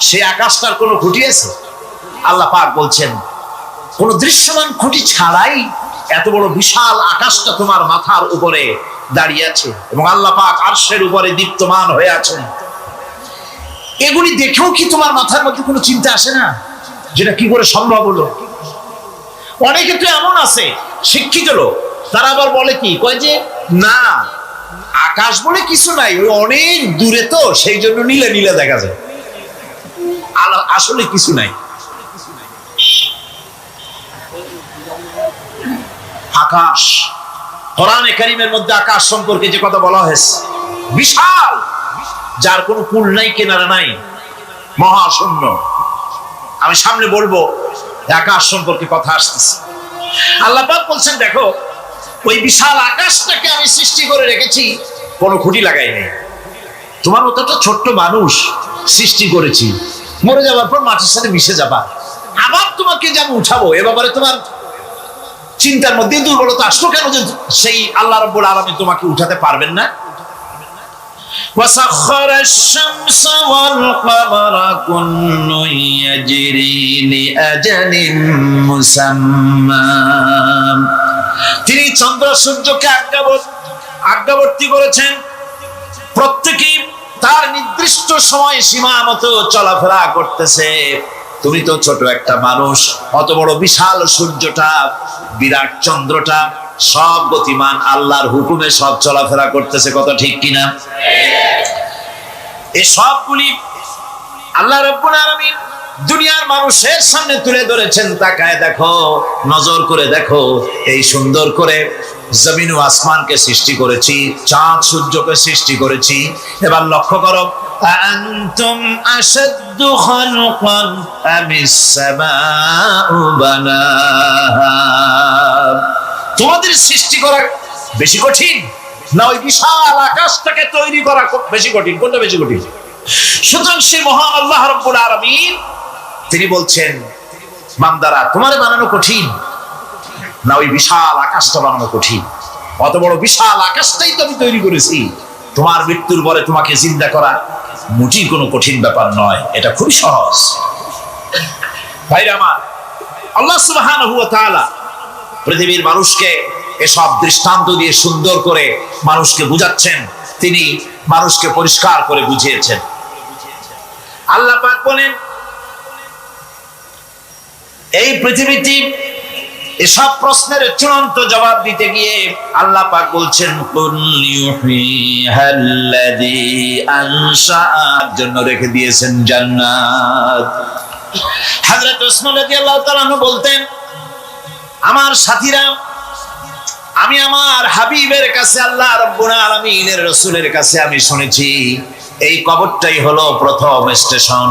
সে আকাশটার কোনো খুঁটি আছে? আল্লাহ পাক বলছেন, কোন দৃশ্যমান খুঁটি ছাড়াই এত বড় বিশাল আকাশটা তোমার মাথার উপরে দাঁড়িয়ে আছে এবং আল্লাহ পাক আরশের উপরে দীপ্তমান হয়ে আছেন। এগুলি দেখেও কি তোমার মাথার মধ্যে কোনো চিন্তা আসে না যেটা কি করে সম্ভব হলো? অনেকে তো এমন আছে শিক্ষিত লোক, তারা আবার বলে কি, কয় যে না, আকাশ বলে কিছু নাই, ওই অনেক দূরে তো সেই জন্য নীলে নীলে দেখা যায়, আসলে কিছু নাই। আকাশ, কোরআনে কারীমের মধ্যে আকাশ সম্পর্কে যে কথা বলা হয়েছে, বিশাল, যার কোনো কূল নাই, কিনারা নাই, মহাশূন্য। আমি সামনে বলবো আকাশ সম্পর্কে কথা আসতেছে। আল্লাহ পাক বলছেন, দেখো, ওই বিশাল আকাশটাকে আমি সৃষ্টি করে রেখেছি, কোনো খুঁটি লাগাই নেই। তোমার মতো একটা ছোট্ট মানুষ সৃষ্টি করেছি, মরে যাওয়ার পর মাটির সাথে মিশে যাবা, আবার তোমাকে যে আমি উঠাবো, এ ব্যাপারে তোমার চিন্তার মধ্যে দুর্বলতা আসলো কেন যে সেই আল্লাহ রাব্বুল আলামিন তোমাকে উঠাতে পারবেন না? وسخر الشمس والقمر كل يجري لأجل مسمى। তিনি চন্দ্র সূর্যকে আজ্ঞাবর্তী করেছেন, প্রত্যেকেই তার নির্দিষ্ট সময় সীমা মতো চলাফেরা করতেছে। তুমি তো ছোট একটা মানুষ, অত বড় বিশাল সূর্যটা, বিরাট চন্দ্রটা, সব গতিমান, আল্লাহর হুকুমে সব চলাফেরা করতেছে, কথা ঠিক কিনা? এই সবগুলি আল্লাহ রাব্বুল আলামিন দুনিয়ার মানুষের সামনে তুলে ধরেছেন। তাকায় দেখো, নজর করে দেখো, এই সুন্দর করে জমিন ও আসমানকে সৃষ্টি করেছি, চাঁদ সূর্যকে সৃষ্টি করেছি। এবার লক্ষ্য করো, আনতুম আশাদ্দু খালকান আমিস সামাউ বানাহা, তোমাদের সৃষ্টি করা বেশি কঠিন না ওই বিশাল আকাশটাকে তৈরি করা বেশি কঠিন? কোনটা বেশি কঠিন? সুতরাং সেই মহান আল্লাহ রাব্বুল আলামিন তিনি বলছেন, বান্দারা তোমারে বানানো কঠিন না ওই বিশাল আকাশটা বানানো কঠিন? অত বড় বিশাল আকাশটাই তো আমি তৈরি করেছি, তোমার মৃত্যুর পরে তোমাকে জিন্দা করা মোটেই কোনো কঠিন ব্যাপার নয়, এটা খুবই সহজ। ভাইরা আমার, আল্লাহ সুবহানাহু ওয়া তাআলা পৃথিবীর মানুষকে এসব দৃষ্টান্ত দিয়ে সুন্দর করে মানুষকে বুঝাচ্ছেন, তিনি মানুষকে পরিষ্কার করে বুঝিয়েছেন। আল্লাহ পাক বলেন, এই পৃথিবীটি এসব প্রশ্নের চূড়ান্ত জবাব দিতে গিয়ে আল্লাহ পাক বলছেন, কুল ইউহিহাল্লাযী আনশাআর জন্য রেখে দিয়েছেন জান্নাত। হযরত উসমান রাদিয়াল্লাহু তাআলা আনহু বলতেন, আমার সাথীরা, আমি আমার হাবিবের কাছে, আল্লাহ রাব্বুল আলামিনের রাসূলের কাছে আমি শুনেছি এই কবরটাই হলো প্রথম স্টেশন,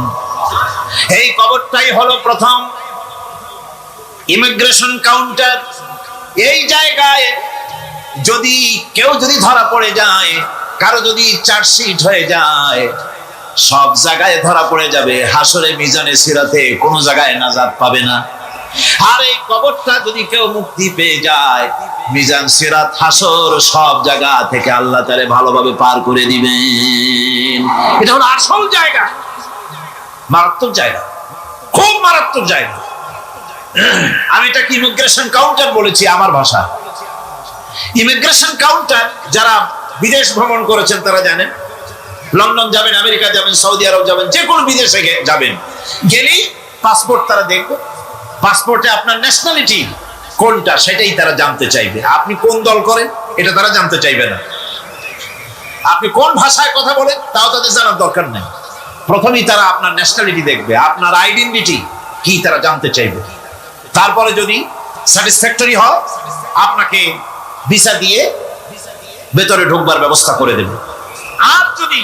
এই কবরটাই হলো প্রথম ইমিগ্রেশন কাউন্টার। এই জায়গায় যদি কেউ ধরা পড়ে যায়, কারো যদি চার্জশিট হয়ে যায়, সব জায়গায় ধরা পড়ে যাবে, হাসরে মিজানে সিরাতে কোনো জায়গায় নাজাত পাবে না। আর এই কবরটা যদি কেউ মুক্তি পেয়ে যায়, মিজান সিরাত হাসর সব জায়গা থেকে আল্লাহ তাআলা ভালোভাবে পার করে দিবেন। এটা হলো আসল জায়গা, মারাত্মক জায়গা, খুব মারাত্মক জায়গা। আমি এটাকে ইমিগ্রেশন কাউন্টার বলেছি আমার ভাষা। ইমিগ্রেশন কাউন্টার যারা বিদেশ ভ্রমণ করেছেন তারা জানেন, লন্ডন যাবেন, আমেরিকা যাবেন, সৌদি আরব যাবেন, যে কোনো বিদেশে যাবেন, গেলেই পাসপোর্ট তারা দেখবে, পাসপোর্টে আপনার ন্যাশনালিটি কোনটা সেটাই তারা জানতে চাইবে। আপনি কোন দল করেন এটা তারা জানতে চাইবে না, আপনি কোন ভাষায় কথা বলেন তাও তাদের জানার দরকার নেই। প্রথমেই তারা আপনার ন্যাশনালিটি দেখবে, আপনার আইডেন্টিটি কি তারা জানতে চাইবে। তারপরে যদি স্যাটিসফ্যাক্টরি হয়, আপনাকে ভিসা দিয়ে ভেতরে ঢোকবার ব্যবস্থা করে দেবে। আর যদি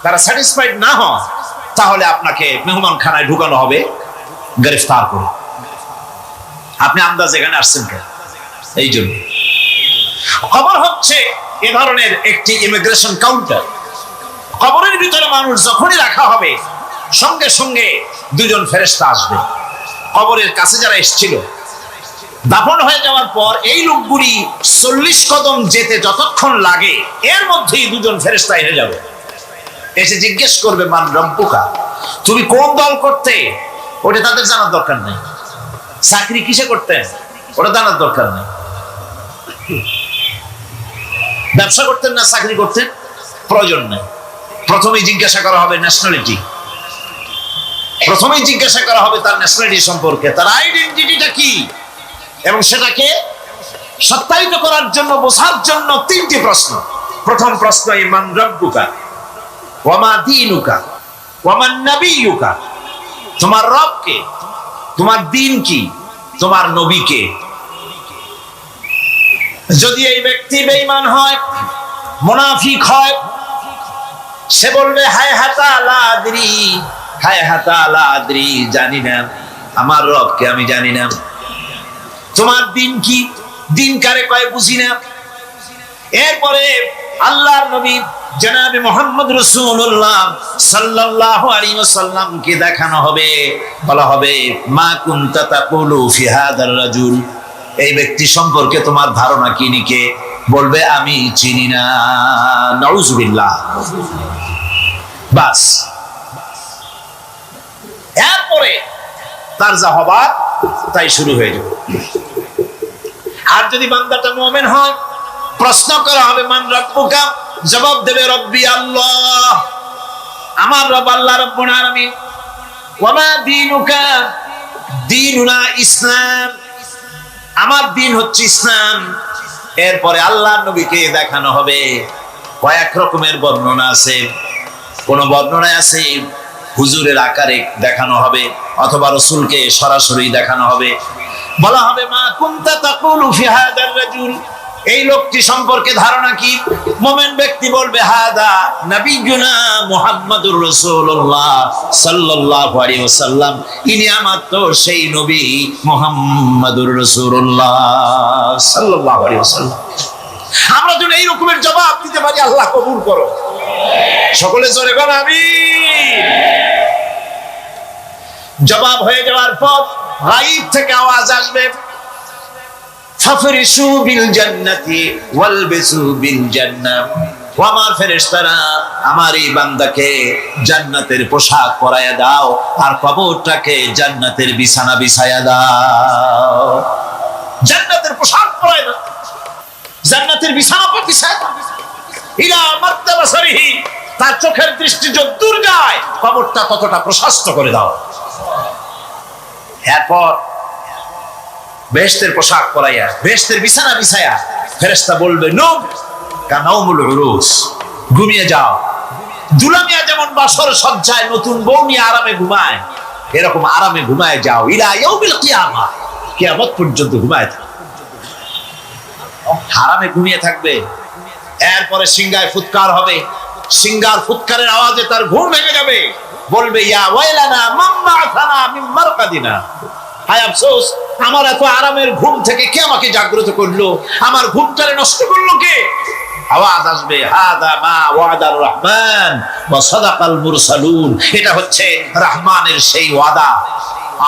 তারা স্যাটিসফাইড না হয়, তাহলে আপনাকে মেহমানখানায় ঢুকানো হবে গ্রেফতার করে। আপনি আন্দাজ এখানে আসছেন কেন? এই জন্য কবর হচ্ছে এ ধরনের একটি ইমিগ্রেশন কাউন্টার। কবরের ভিতরে মানুষ যখনই রাখা হবে, সঙ্গে সঙ্গে দুজন ফেরেশতা আসবে। কবরের কাছে যারা এসেছিল, দাফন হয়ে যাওয়ার পর এই লোকগুলি 40 কদম যেতে যতক্ষণ লাগে, এর মধ্যেই দুজন ফেরেশতা এসে যাবে, এসে জিজ্ঞেস করবে, মান রব্বুকা, তুমি কোন দল করতে? ওটা তাদের জানার দরকার নেই। চাকরি কিসে করতেন ওটা জানার দরকার নেই। ব্যবসা করতেন না চাকরি করতেন, প্রয়োজন নেই। প্রথমেই জিজ্ঞাসা করা হবে ন্যাশনালিটি, প্রথমেই জিজ্ঞাসা করা হবে তার ন্যাশনালিটি সম্পর্কে, তার আইডেন্টিটিটা কি, এবং সেটাকে সত্যায়িত করার জন্য, বোঝার জন্য 3টি প্রশ্ন। প্রথম প্রশ্ন, মান রব্বুকা ওয়া মা দীনুকা ওয়া মান নাবিয়ুকা, তোমার রব কে, তোমার দ্বীন কি, তোমার নবী কে। যদি এই ব্যক্তি বেঈমান হয়, মুনাফিক হয়, সে বলবে, হায় হাতা লা আদরি, হায় হাতা লা আদরি, জানি না, আমার রবকে আমি জানি না। তোমার দ্বীন কি, দ্বীন কারে কয় বুঝি না। এরপরে আল্লাহর নবী জনাবে মুহাম্মদ রাসূলুল্লাহ সাল্লাল্লাহু আলাইহি ওয়াসাল্লাম কে দেখানো হবে, বলা হবে, মা কুনতা তাকুলু ফি হাদার রাজুল, এই ব্যক্তি সম্পর্কে তোমার ধারণা কি নিকে, বলবে আমি চিনি না। নাউযুবিল্লাহ। বাস, এরপরে তার যা হবার তাই শুরু হয়ে যাবে। আর যদি বান্দাটা মুমিন হয়, প্রশ্ন করা হবে, মান রব্বুকা, জবাব দেবে, রব্বি আল্লাহ, আমার রব আল্লাহ রাব্বুল আলামিন। ওয়া মা দীনুকা, দীনুনা ইসলাম, আমার দ্বীন হচ্ছে ইসলাম। এরপরে আল্লাহর নবীকে দেখানো হবে। কয়েক রকমের বর্ণনা আছে, কোন বর্ণনায় আছে হুজুরের আকারে দেখানো হবে, অথবা রাসূলকে সরাসরি দেখানো হবে। বলা হবে, মা কুনতা তাকুলু ফি হাদার রাজুল, এই লোকটি সম্পর্কে ধারণা কি? মুমিন ব্যক্তি বলবে হাদা নবিয়ুনা মুহাম্মাদুর রাসূলুল্লাহ সাল্লাল্লাহু আলাইহি ওয়াসাল্লাম, ইনি আমার তো সেই নবী মুহাম্মাদুর রাসূলুল্লাহ সাল্লাল্লাহু আলাইহি ওয়াসাল্লাম। আমরা যেন এই রকমের জবাব দিতে পারি, আল্লাহ কবুল করো। সকলে জোরে বল আমিন। জবাব হয়ে যাওয়ার পর গায়ব থেকে আওয়াজ আসবে, ফাফরিশু বিল জান্নাতি ওয়ালবিসু বিল জান্নাহ। ও আমার ফেরেশতারা, আমার এই বান্দাকে জান্নাতের পোশাক পরায়া দাও আর কবরটাকে জান্নাতের বিছানা বিছায়া দাও। জান্নাতের পোশাক পরায়া দাও, জান্নাতের বিছানা বিছায়া দাও। ইলা মাত্তাবাসারিহি, তার চোখের দৃষ্টি যতদূর যায় কবরটা ততটা প্রশস্ত করে দাও। এরপর বেহেশতের পোশাক পরাইয়া বেহেশতের বিছানা বিছায়া ফেরেশতা বলবে নূম কানাউমুল উরুস, ঘুমিয়ে যাও। দুলামিয়া যেমন বাসর সজ্জায় নতুন বউ নিয়ে আরামে ঘুমায়, এরকম আরামে ঘুমায় যাও। ইলা ইয়াউমিল কিয়ামা, কিয়ামত পর্যন্ত ঘুমায় থাকো, আরামে ঘুমিয়ে থাকবে। এরপরে সিংহায় ফুৎকার হবে, সিংহার ফুৎকারের আওয়াজে তার ঘুম ভেঙে যাবে। বলবে ইয়া ওয়াইলানা মাম্মা আতানা মিন মারকাদিনা, হায় আফসোস, আমার এত আরামের ঘুম থেকে কে আমাকে জাগ্রত করলো, আমার ঘুমটারে নষ্ট করলো কে? আওয়াজ আসবে হাদা মা ওয়াদার রহমান ওয়া সাদাকাল মুরসালুন, এটা হচ্ছে রহমানের সেই ওয়াদা,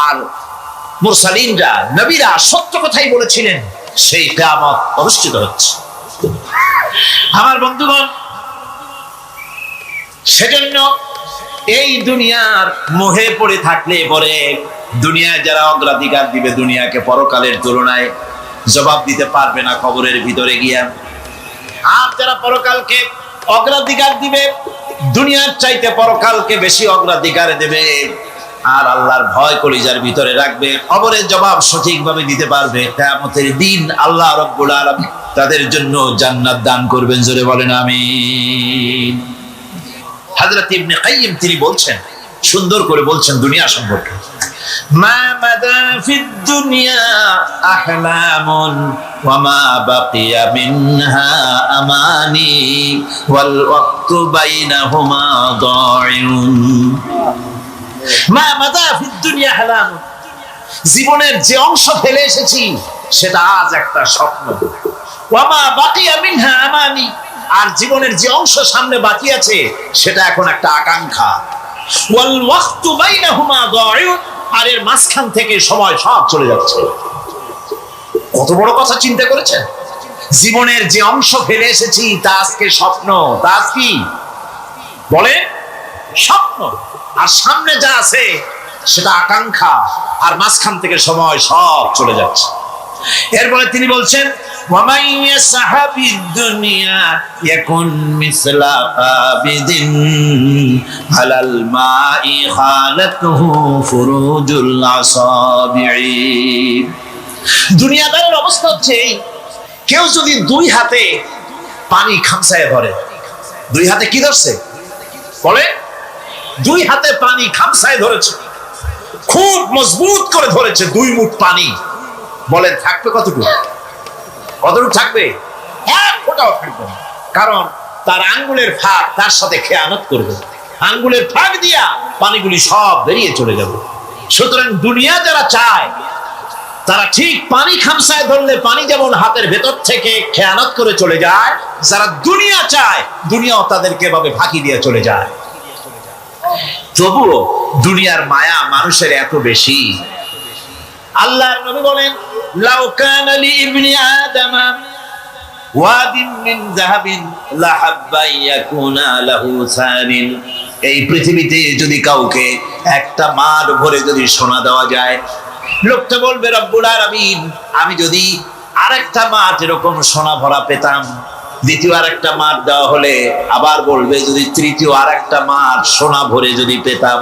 আর মুরসালিনরা নবীরা সত্য কথাই বলেছিলেন, সেই কিয়ামত অনুষ্ঠিত হচ্ছে। আমার বন্ধুগণ, সেজন্য এই দুনিয়ার মোহে পড়ে থাকলে পরে দুনিয়ায় যারা অগ্রাধিকার দিবে দুনিয়াকে পরকালের তুলনায়, জবাব দিতে পারবে না কবরের ভিতরে গিয়া। আর যারা পরকালকে অগ্রাধিকার দিবে, দুনিয়ার চাইতে পরকালকে বেশি অগ্রাধিকার দেবে, আর আল্লাহর ভয় কলিজার ভিতরে রাখবে, কবরের জবাব সঠিকভাবে দিতে পারবে, কিয়ামতের দিন আল্লাহ রাব্বুল আলামিন তাদের জন্য জান্নাত দান করবেন। জোরে বলেন আমিন। হযরত ইবনে কাইয়্যিম তিনি বলছেন, সুন্দর করে বলছেন দুনিয়া সম্পর্কে, মা মাদা ফিদ দুনিয়া আহলামুন ওয়া মা বাকিয়া মিনহা আমানি ওয়াল ওয়াক্তু বাইনাহুমা দাইউন। মা মাদা ফিদ দুনিয়া আহলামুন, জীবনের যে অংশ ফেলে এসেছি সেটা আজ একটা স্বপ্ন। ওয়া মা বাকিয়া মিনহা আমানি, আর জীবনের যে অংশ সামনে বাকি আছে সেটা এখন একটা আকাঙ্ক্ষা। ওয়াল ওয়াক্তু বাইনাহুমা দাইউন, আর এর মাঝখান থেকে সময় সব চলে যাচ্ছে। কত বড় কথা চিন্তা করেছেন? জীবনের যে অংশ ফেলে এসেছি তা আজকে স্বপ্ন, তা আজ কি বলে স্বপ্ন, আর সামনে যা আছে সেটা আকাঙ্ক্ষা, আর মাঝখান থেকে সময় সব চলে যাচ্ছে। এরপরে তিনি বলছেন وَمَنْ يَسْعَ فِي الدُّنْيَا يَكُنْ مِثْلَ قَابِضٍ عَلَى الْمَاءِ خَالَتْهُ فُرُوجُ الْأَصَابِعِ। দুনিয়াদারের অবস্থা হচ্ছে কেউ যদি দুই হাতে পানি খামসায় ধরে, দুই হাতে কি ধরছে বলে? দুই হাতে পানি খামসায় ধরেছে, খুব মজবুত করে ধরেছে, দুই মুঠ পানি, বলেন থাকবে কতটুকু? কতটুকু থাকবে? এক ফোঁটাও থাকবে না, কারণ তার আঙ্গুলের ফাঁক তার সাথে খেয়ানত করবে, আঙ্গুলের ফাঁক দিয়া পানিগুলি সব বেরিয়ে চলে যাবে। সুতরাং দুনিয়া যারা চায় তারা ঠিক পানি খামসায় ধরলে পানি যেমন হাতের ভেতর থেকে খেয়ানত করে চলে যায়, যারা দুনিয়া চায় দুনিয়াও তাদেরকে এভাবে ফাঁকি দিয়ে চলে যায়। তবুও দুনিয়ার মায়া মানুষের এত বেশি। আল্লাহর নবী বলেন লাউ কানা লি ইবনি আদম ওয়াদিন মিন যাহাবিন লাহাব্বা ইয়াকুনা লাহু সানিন, এই পৃথিবীতে যদি কাউকে একটা মাঠ ভরে যদি সোনা দেওয়া যায়, লোকটা বলবে রব্বুল আলামিন, আমি যদি আরেকটা মাঠ এরকম সোনা ভরা পেতাম। দ্বিতীয় আরেকটা মাঠ দেওয়া হলে আবার বলবে যদি তৃতীয় আরেকটা মাঠ সোনা ভরে যদি পেতাম।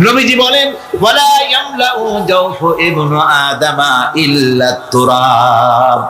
নবীজি বলেন ওয়ালা ইয়ামলাউ জাওফু ইবনু আদামা ইল্লা তুরাব।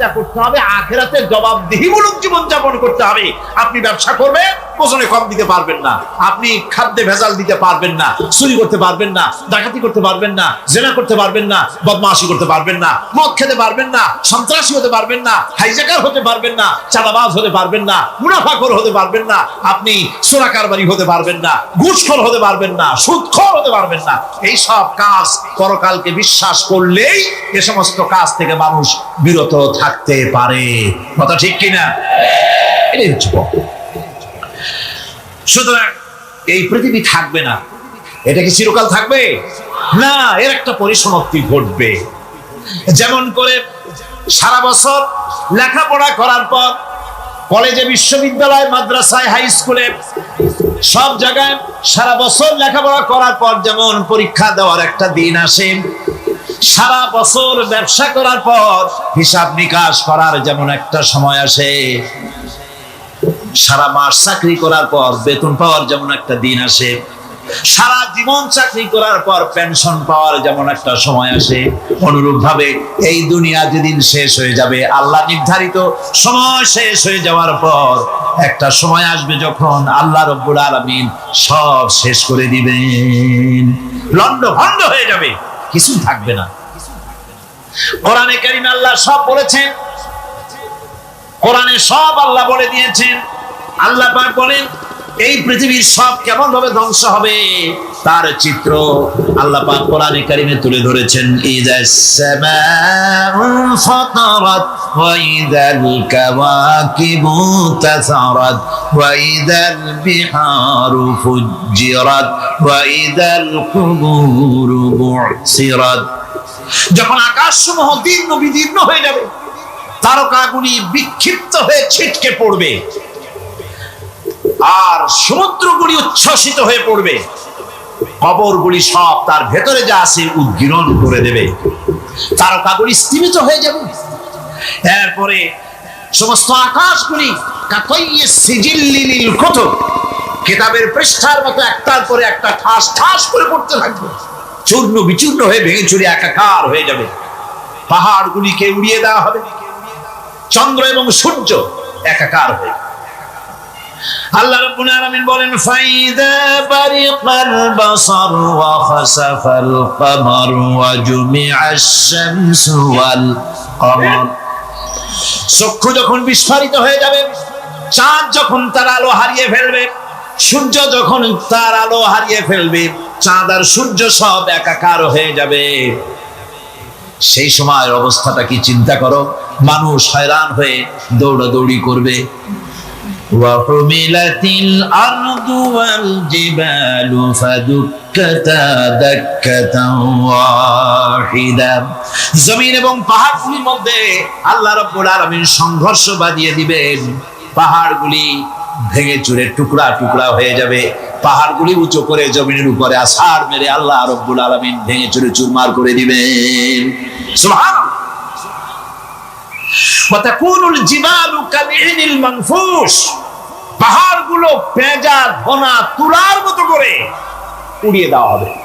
যা করতে হবে আখিরাতের জবাবদিহিমূলক জীবন যাপন করতে হবে। আপনি ব্যবসা করবেন, ওজনে কম দিতে পারবেন না, আপনি খাদ্যে ভেজাল দিতে পারবেন না, চুরি করতে পারবেন না, ডাকাতি করতে পারবেন না, জেনা করতে পারবেন না, বদমাশি করতে পারবেন না, মদ খেতে পারবেন না, সন্ত্রাসী হতে পারবেন না, হাইজ্যাকার হতে পারবেন না, চাঁদাবাজ হতে পারবেন না, মুনাফাখোর হতে পারবেন না, আপনি চোরা কারবারি হতে পারবেন না, ঘুষখোর হতে পারবেন না, সুদখোর হতে পারবেন না। এই সব কাজ পরকালকে বিশ্বাস করলেই এ সমস্ত কাজ থেকে মানুষ বিরত থাকতে পারে। কথা ঠিক কিনা? এটাই হচ্ছে কথা। সুতরাং এই পৃথিবী থাকবে না, এটা কি চিরকাল থাকবে না, এর একটা পরিসমাপ্তি ঘটবে। যেমন করে সারা বছর লেখাপড়া করার পর কলেজে, বিশ্ববিদ্যালয়, মাদ্রাসায়, হাই স্কুলে, সব জায়গায় সারা বছর লেখাপড়া করার পর যেমন পরীক্ষা দেওয়ার একটা দিন আসে, সারা বছর ব্যবসা করার পর হিসাব নিকাশ করার যেমন একটা সময় আসে, সারা মাস চাকরি করার পর বেতন পাওয়ার যেমন একটা দিন আসে, সারা জীবন চাকরি করার পর পেনশন পাওয়ার যেমন একটা সময় আসে, অনুরূপ ভাবে এই দুনিয়া যেদিন শেষ হয়ে যাবে, আল্লাহ নির্ধারিত সময় শেষ হয়ে যাওয়ার পর একটা সময় আসবে যখন আল্লাহ রব্বুল আলামিন সব শেষ করে দিবেন, লন্ডভন্ড হয়ে যাবে, কিছু থাকবে না। কোরআনে কারীমে আল্লাহ সব বলেছেন, কোরআনে সব আল্লাহ বলে দিয়েছেন। আল্লাহ পাক বলেন এই পৃথিবীর সব কেমন ভাবে ধ্বংস হবে তার চিত্র আল্লাহ পাক কোরআনে কারীমে তুলে ধরেছেন। ইযাস সামাউ ফাতারাত ওয়া ইযাল কাওয়াকিবু তাসারাত ওয়া ইযাল বিহারু ফুজ্জিরাত ওয়া ইযাল কুবুরু বু'সিরাত। যখন আকাশসমূহ দীর্ঘ বিদীর্ণ হয়ে যাবে, তারকাগুলি বিক্ষিপ্ত হয়ে ছিটকে পড়বে, আর সমুদ্রগুলি উচ্ছ্বসিত হয়ে পড়বে, কবরগুলি সব তার ভেতরে যা আছে উদ্গীরণ করে দেবে, তারকাগুলি স্থিমিত হয়ে যাবে। এরপরে সমস্ত আকাশগুলি কাতাইয়িস সিজিল্লিল কুতুব, কিতাবের পৃষ্ঠার মতো একটার পরে একটা ঠাস ঠাস করে পড়তে থাকবে, চূর্ণ বিচূর্ণ হয়ে ভেঙে চুরে একাকার হয়ে যাবে। পাহাড়গুলিকে উড়িয়ে দেওয়া হবে, চন্দ্র এবং সূর্য একাকার হয়ে। আল্লাহ রাব্বুল আলামিন বলেন ফাইদা বারিকাল বাসার ওয়া খাসাফাল কমার ওয়া জুমিআশ শামসু ওয়াল কমার। চক্ষু যখন বিস্ফারিত হয়ে যাবে, চাঁদ যখন তার আলো হারিয়ে ফেলবে, সূর্য যখন তার আলো হারিয়ে ফেলবে, চাঁদ আর সূর্য সব একাকার হয়ে যাবে, সেই সময়ের অবস্থাটা কি চিন্তা করো। মানুষ হয়রান হয়ে দৌড়াদৌড়ি করবে। ওয়াহুমিলাতিল আরদু ওয়াল জিবালু ফাদুক্কাতা দাক্কাতান ওয়াহিদা। জমিন এবং পাহাড়গুলির মধ্যে আল্লাহ রাব্বুল আলামিন সংঘর্ষ বাঁধিয়ে দিবেন, পাহাড়গুলি ভেঙে চুরে টুকরা টুকরা হয়ে যাবে, পাহাড়গুলি উঁচু করে জমিনের উপরে আছাড় মেরে আল্লাহ রাব্বুল আলামিন ভেঙে চুরে চুরমার করে দিবেন। সুবহানাল্লাহ। ওয়া তাকুনুল জিবালু কাবিহিনিল মানফুস, পাহাড়গুলো পেঁজা ধোনা তুলার মতো করে উড়িয়ে দেওয়া হবে।